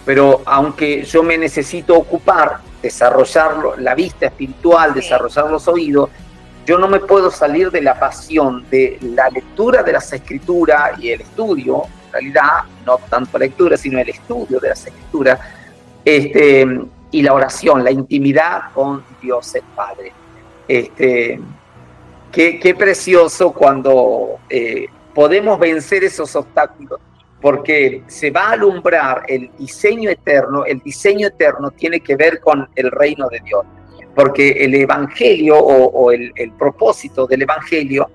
pero aunque yo me necesito ocupar, desarrollar la vista espiritual, desarrollar los oídos, yo no me puedo salir de la pasión de la lectura de las escrituras y el estudio, en realidad, no tanto lectura, sino el estudio de las escrituras, y la oración, la intimidad con Dios el Padre. Qué precioso cuando podemos vencer esos obstáculos, porque se va a alumbrar el diseño eterno. El diseño eterno tiene que ver con el reino de Dios, porque el evangelio o el propósito del evangelio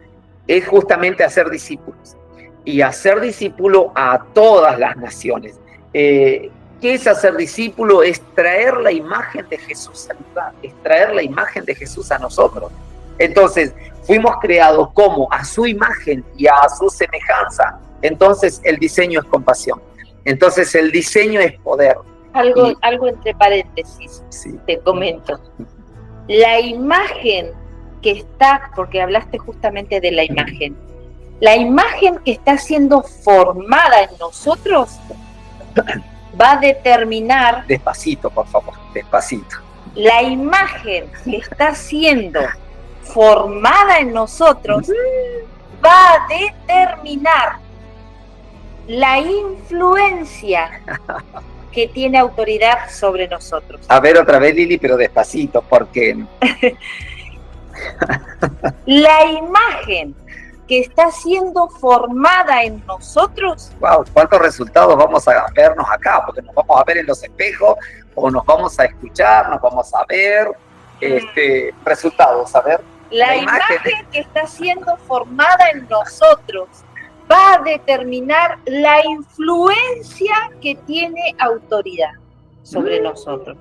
es justamente hacer discípulos, y hacer discípulo a todas las naciones. ¿Qué es hacer discípulo? Es traer la imagen de Jesús al lugar, es traer la imagen de Jesús a nosotros. Entonces, fuimos creados como a su imagen y a su semejanza. Entonces, el diseño es compasión. Entonces, el diseño es poder. Algo entre paréntesis, sí. Te comento. La imagen que está, porque hablaste justamente de la imagen que está siendo formada en nosotros va a determinar... Despacito, por favor, despacito. La imagen que está siendo formada en nosotros va a determinar la influencia que tiene autoridad sobre nosotros. A ver otra vez, Lili, pero despacito, porque... La imagen que está siendo formada en nosotros... Wow, ¿cuántos resultados vamos a vernos acá? Porque nos vamos a ver en los espejos, o nos vamos a escuchar, nos vamos a ver resultados, a ver. La imagen que está siendo formada en nosotros va a determinar la influencia que tiene autoridad sobre nosotros.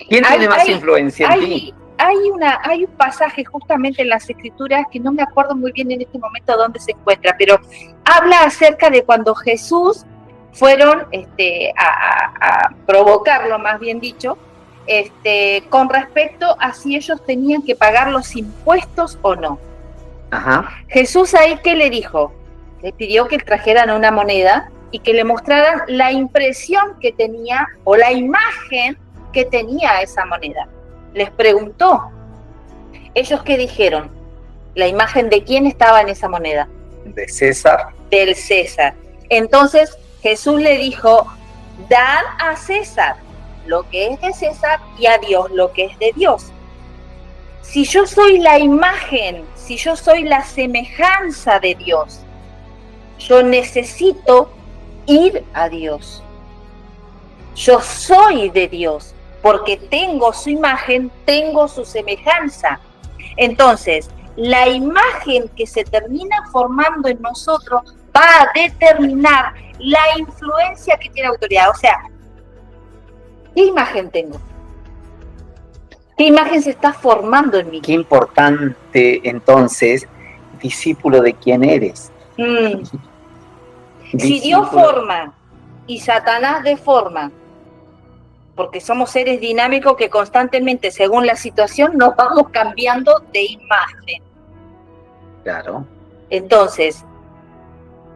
¿Quién tiene más influencia en ti? Hay un pasaje justamente en las Escrituras que no me acuerdo muy bien en este momento dónde se encuentra, pero habla acerca de cuando Jesús fueron a provocarlo, más bien dicho, con respecto a si ellos tenían que pagar los impuestos o no. Ajá. Jesús ahí, ¿qué le dijo? Le pidió que trajeran una moneda y que le mostraran la impresión que tenía o la imagen que tenía esa moneda. Les preguntó. ¿Ellos qué dijeron? ¿La imagen de quién estaba en esa moneda? De César. Del César. Entonces Jesús le dijo, dad a César lo que es de César y a Dios lo que es de Dios. Si yo soy la imagen, si yo soy la semejanza de Dios, yo necesito ir a Dios. Yo soy de Dios, porque tengo su imagen, tengo su semejanza. Entonces, la imagen que se termina formando en nosotros va a determinar la influencia que tiene autoridad. O sea, ¿qué imagen tengo? ¿Qué imagen se está formando en mí? Qué importante, entonces, discípulo de quién eres. Si Dios forma y Satanás deforma, porque somos seres dinámicos que constantemente, según la situación, nos vamos cambiando de imagen. Claro. Entonces,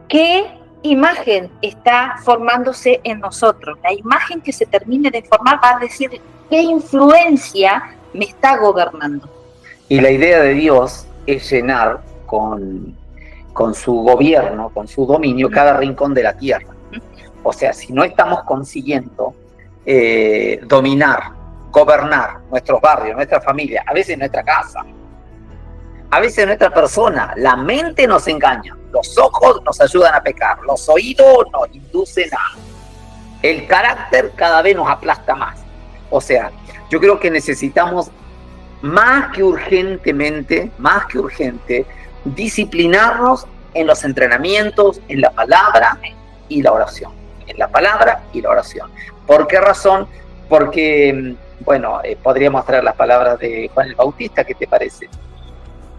¿qué imagen está formándose en nosotros. La imagen que se termine de formar va a decir qué influencia me está gobernando. Y la idea de Dios es llenar con su gobierno, con su dominio, cada rincón de la tierra. O sea, si no estamos consiguiendo dominar, gobernar nuestros barrios, nuestra familia, a veces nuestra casa, a veces nuestra persona, la mente nos engaña, los ojos nos ayudan a pecar, los oídos nos inducen a... El carácter cada vez nos aplasta más. O sea, yo creo que necesitamos más que urgente, disciplinarnos en los entrenamientos, en la palabra y la oración. En la palabra y la oración. ¿Por qué razón? Porque, bueno, podríamos traer las palabras de Juan el Bautista, ¿qué te parece?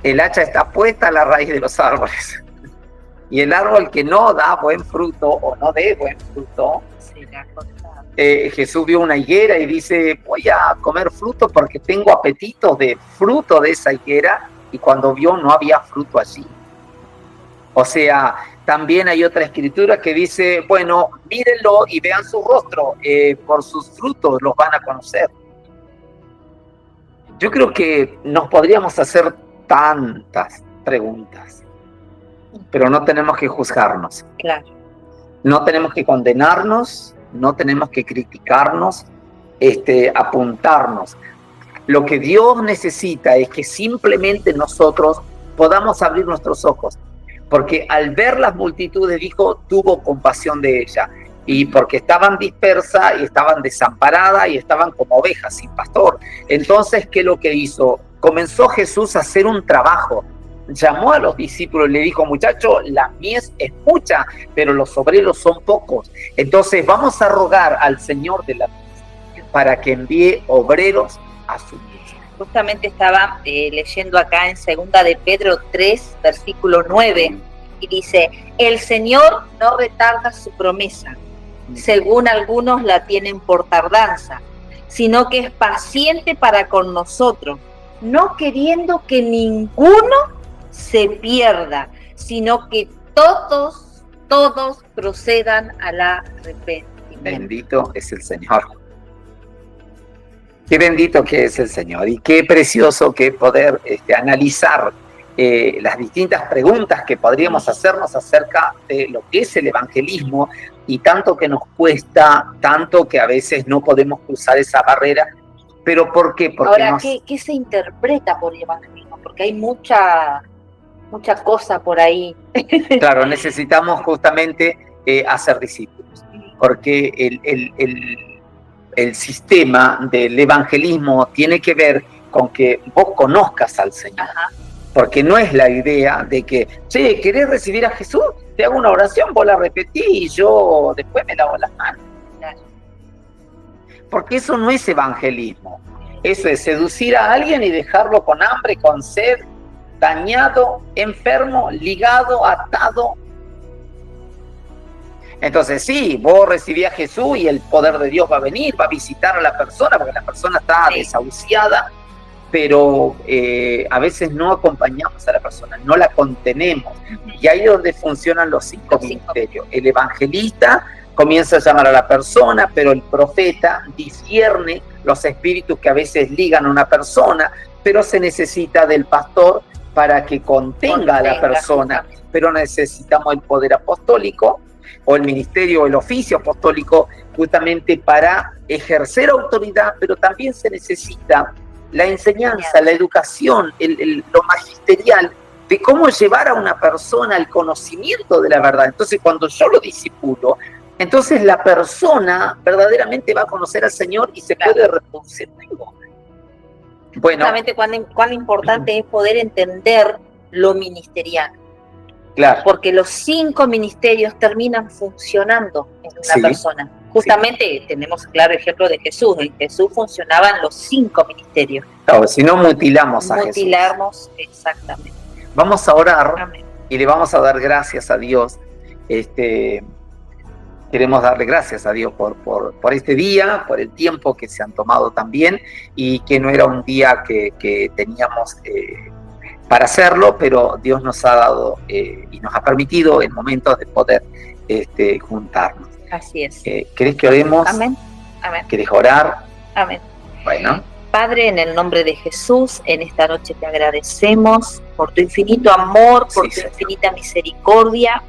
El hacha está puesta a la raíz de los árboles. Y el árbol que no da buen fruto o no dé buen fruto, Jesús vio una higuera y dice, voy a comer fruto porque tengo apetito de fruto de esa higuera, y cuando vio no había fruto allí. O sea, también hay otra escritura que dice, bueno, mírenlo y vean su rostro, por sus frutos los van a conocer. Yo creo que nos podríamos hacer tantas preguntas, pero no tenemos que juzgarnos. Claro. No tenemos que condenarnos, no tenemos que criticarnos, apuntarnos. Lo que Dios necesita es que simplemente nosotros podamos abrir nuestros ojos, porque al ver las multitudes dijo, tuvo compasión de ella, y porque estaban dispersas y estaban desamparadas y estaban como ovejas sin pastor. Entonces, ¿qué es lo que hizo? Comenzó Jesús a hacer un trabajo. Llamó a los discípulos y le dijo, muchachos, la mies es mucha, pero los obreros son pocos. Entonces vamos a rogar al Señor de la mies para que envíe obreros a su mies. Justamente estaba leyendo acá en 2 de Pedro 3, versículo 9, y dice, el Señor no retarda su promesa, según algunos la tienen por tardanza, sino que es paciente para con nosotros, no queriendo que ninguno se pierda, sino que todos procedan al arrepentimiento. Bendito es el Señor. Qué bendito que es el Señor, y qué precioso que poder analizar las distintas preguntas que podríamos hacernos acerca de lo que es el evangelismo, y tanto que nos cuesta, tanto que a veces no podemos cruzar esa barrera. ¿Pero por qué? Porque ahora, ¿qué se interpreta por evangelismo? Porque hay mucha cosa por ahí. Claro, necesitamos justamente hacer discípulos, porque el sistema del evangelismo tiene que ver con que vos conozcas al Señor. Ajá. Porque no es la idea de que, che, ¿querés recibir a Jesús? Te hago una oración, vos la repetís y yo después me lavo las manos. Claro. Porque eso no es evangelismo. Eso es seducir a alguien y dejarlo con hambre, con sed, dañado, enfermo, ligado, atado. Entonces sí, vos recibís a Jesús y el poder de Dios va a venir, va a visitar a la persona, porque la persona está desahuciada, pero a veces no acompañamos a la persona, no la contenemos. Y ahí es donde funcionan los cinco ministerios. El evangelista comienza a llamar a la persona, pero el profeta discierne los espíritus que a veces ligan a una persona, pero se necesita del pastor para que contenga a la persona. Pero necesitamos el poder apostólico, o el ministerio, o el oficio apostólico, justamente para ejercer autoridad, pero también se necesita la enseñanza, la educación, lo magisterial, de cómo llevar a una persona al conocimiento de la verdad. Entonces, cuando yo lo discipulo, entonces la persona verdaderamente va a conocer al Señor y se puede reproducir. Bueno, justamente cuán importante es poder entender lo ministerial. Claro. Porque los 5 ministerios terminan funcionando en una persona. Justamente tenemos claro ejemplo de Jesús. En Jesús funcionaban los 5 ministerios. Claro, si no mutilamos a Jesús. Mutilamos, exactamente. Vamos a orar. Amén. Y le vamos a dar gracias a Dios. Queremos darle gracias a Dios por este día, por el tiempo que se han tomado también, y que no era un día que teníamos para hacerlo, pero Dios nos ha dado y nos ha permitido en momentos de poder juntarnos. Así es. ¿Querés que oremos? Amén. Amén. ¿Querés orar? Amén. Bueno. Padre, en el nombre de Jesús, en esta noche te agradecemos por tu infinito amor, por tu infinita misericordia.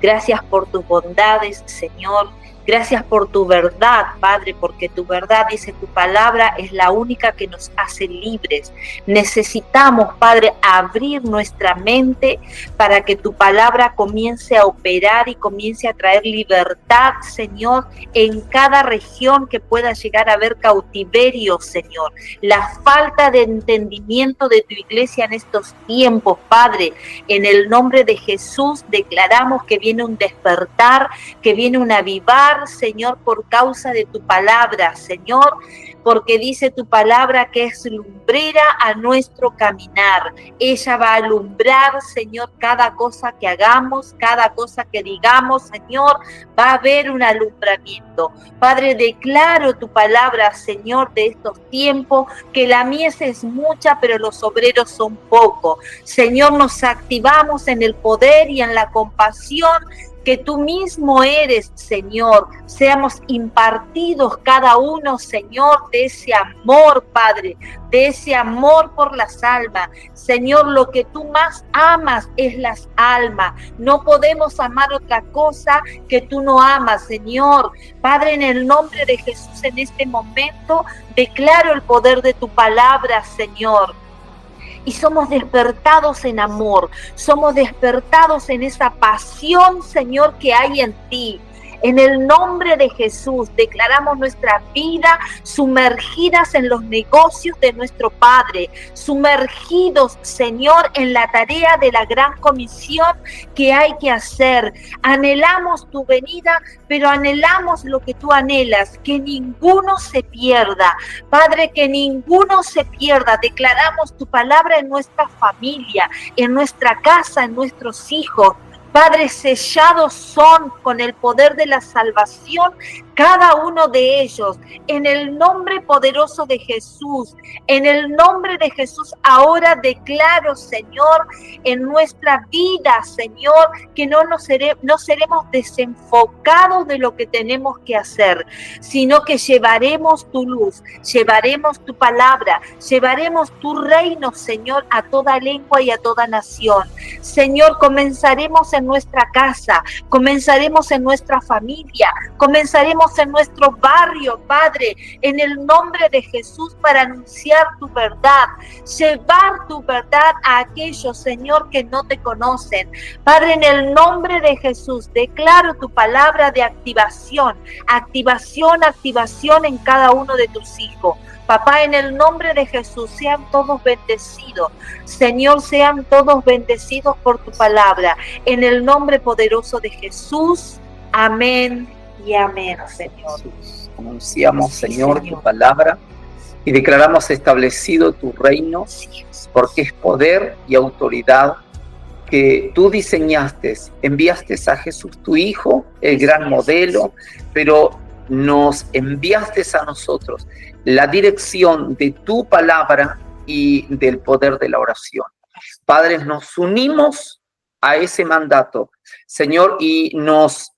Gracias por tus bondades, Señor. Gracias por tu verdad, Padre, porque tu verdad, dice tu palabra, es la única que nos hace libres. Necesitamos, Padre, abrir nuestra mente para que tu palabra comience a operar y comience a traer libertad, Señor, en cada región que pueda llegar a haber cautiverio, Señor. La falta de entendimiento de tu iglesia en estos tiempos, Padre, en el nombre de Jesús declaramos que viene un despertar, que viene un avivar, Señor, por causa de tu palabra, Señor, porque dice tu palabra que es lumbrera a nuestro caminar. Ella va a alumbrar, Señor, cada cosa que hagamos, cada cosa que digamos, Señor, va a haber un alumbramiento. Padre, declaro tu palabra, Señor, de estos tiempos, que la mies es mucha, pero los obreros son pocos. Señor, nos activamos en el poder y en la compasión que tú mismo eres, Señor. Seamos impartidos cada uno, Señor, de ese amor, Padre, de ese amor por las almas. Señor, lo que tú más amas es las almas. No podemos amar otra cosa que tú no amas, Señor. Padre, en el nombre de Jesús, en este momento, declaro el poder de tu palabra, Señor. Y somos despertados en amor, somos despertados en esa pasión, Señor, que hay en ti. En el nombre de Jesús declaramos nuestra vida sumergidas en los negocios de nuestro Padre, sumergidos, Señor, en la tarea de la gran comisión que hay que hacer. Anhelamos tu venida, pero anhelamos lo que tú anhelas, que ninguno se pierda. Padre, que ninguno se pierda. Declaramos tu palabra en nuestra familia, en nuestra casa, en nuestros hijos. Padre, sellados son con el poder de la salvación cada uno de ellos, en el nombre poderoso de Jesús, en el nombre de Jesús. Ahora declaro, Señor, en nuestra vida, Señor, que no seremos desenfocados de lo que tenemos que hacer, sino que llevaremos tu luz, llevaremos tu palabra, llevaremos tu reino, Señor, a toda lengua y a toda nación. Señor, comenzaremos en nuestra casa, comenzaremos en nuestra familia, comenzaremos en nuestro barrio, Padre, en el nombre de Jesús, para anunciar tu verdad, llevar tu verdad a aquellos, Señor, que no te conocen. Padre, en el nombre de Jesús, declaro tu palabra de activación, activación, activación en cada uno de tus hijos. Papá, en el nombre de Jesús, sean todos bendecidos. Señor, sean todos bendecidos por tu palabra. En el nombre poderoso de Jesús. Amén y amén, Señor. Anunciamos, Señor, tu palabra y declaramos establecido tu reino, porque es poder y autoridad que tú diseñaste. Enviaste a Jesús, tu Hijo, el gran modelo, pero nos enviaste a nosotros la dirección de tu palabra y del poder de la oración. Padres, nos unimos a ese mandato, Señor, y nos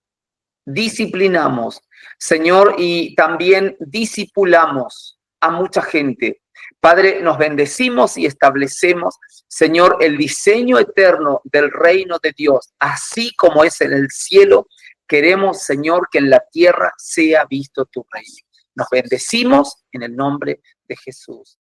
disciplinamos, Señor, y también discipulamos a mucha gente. Padre, nos bendecimos y establecemos, Señor, el diseño eterno del reino de Dios, así como es en el cielo. Queremos, Señor, que en la tierra sea visto tu reino. Nos bendecimos en el nombre de Jesús.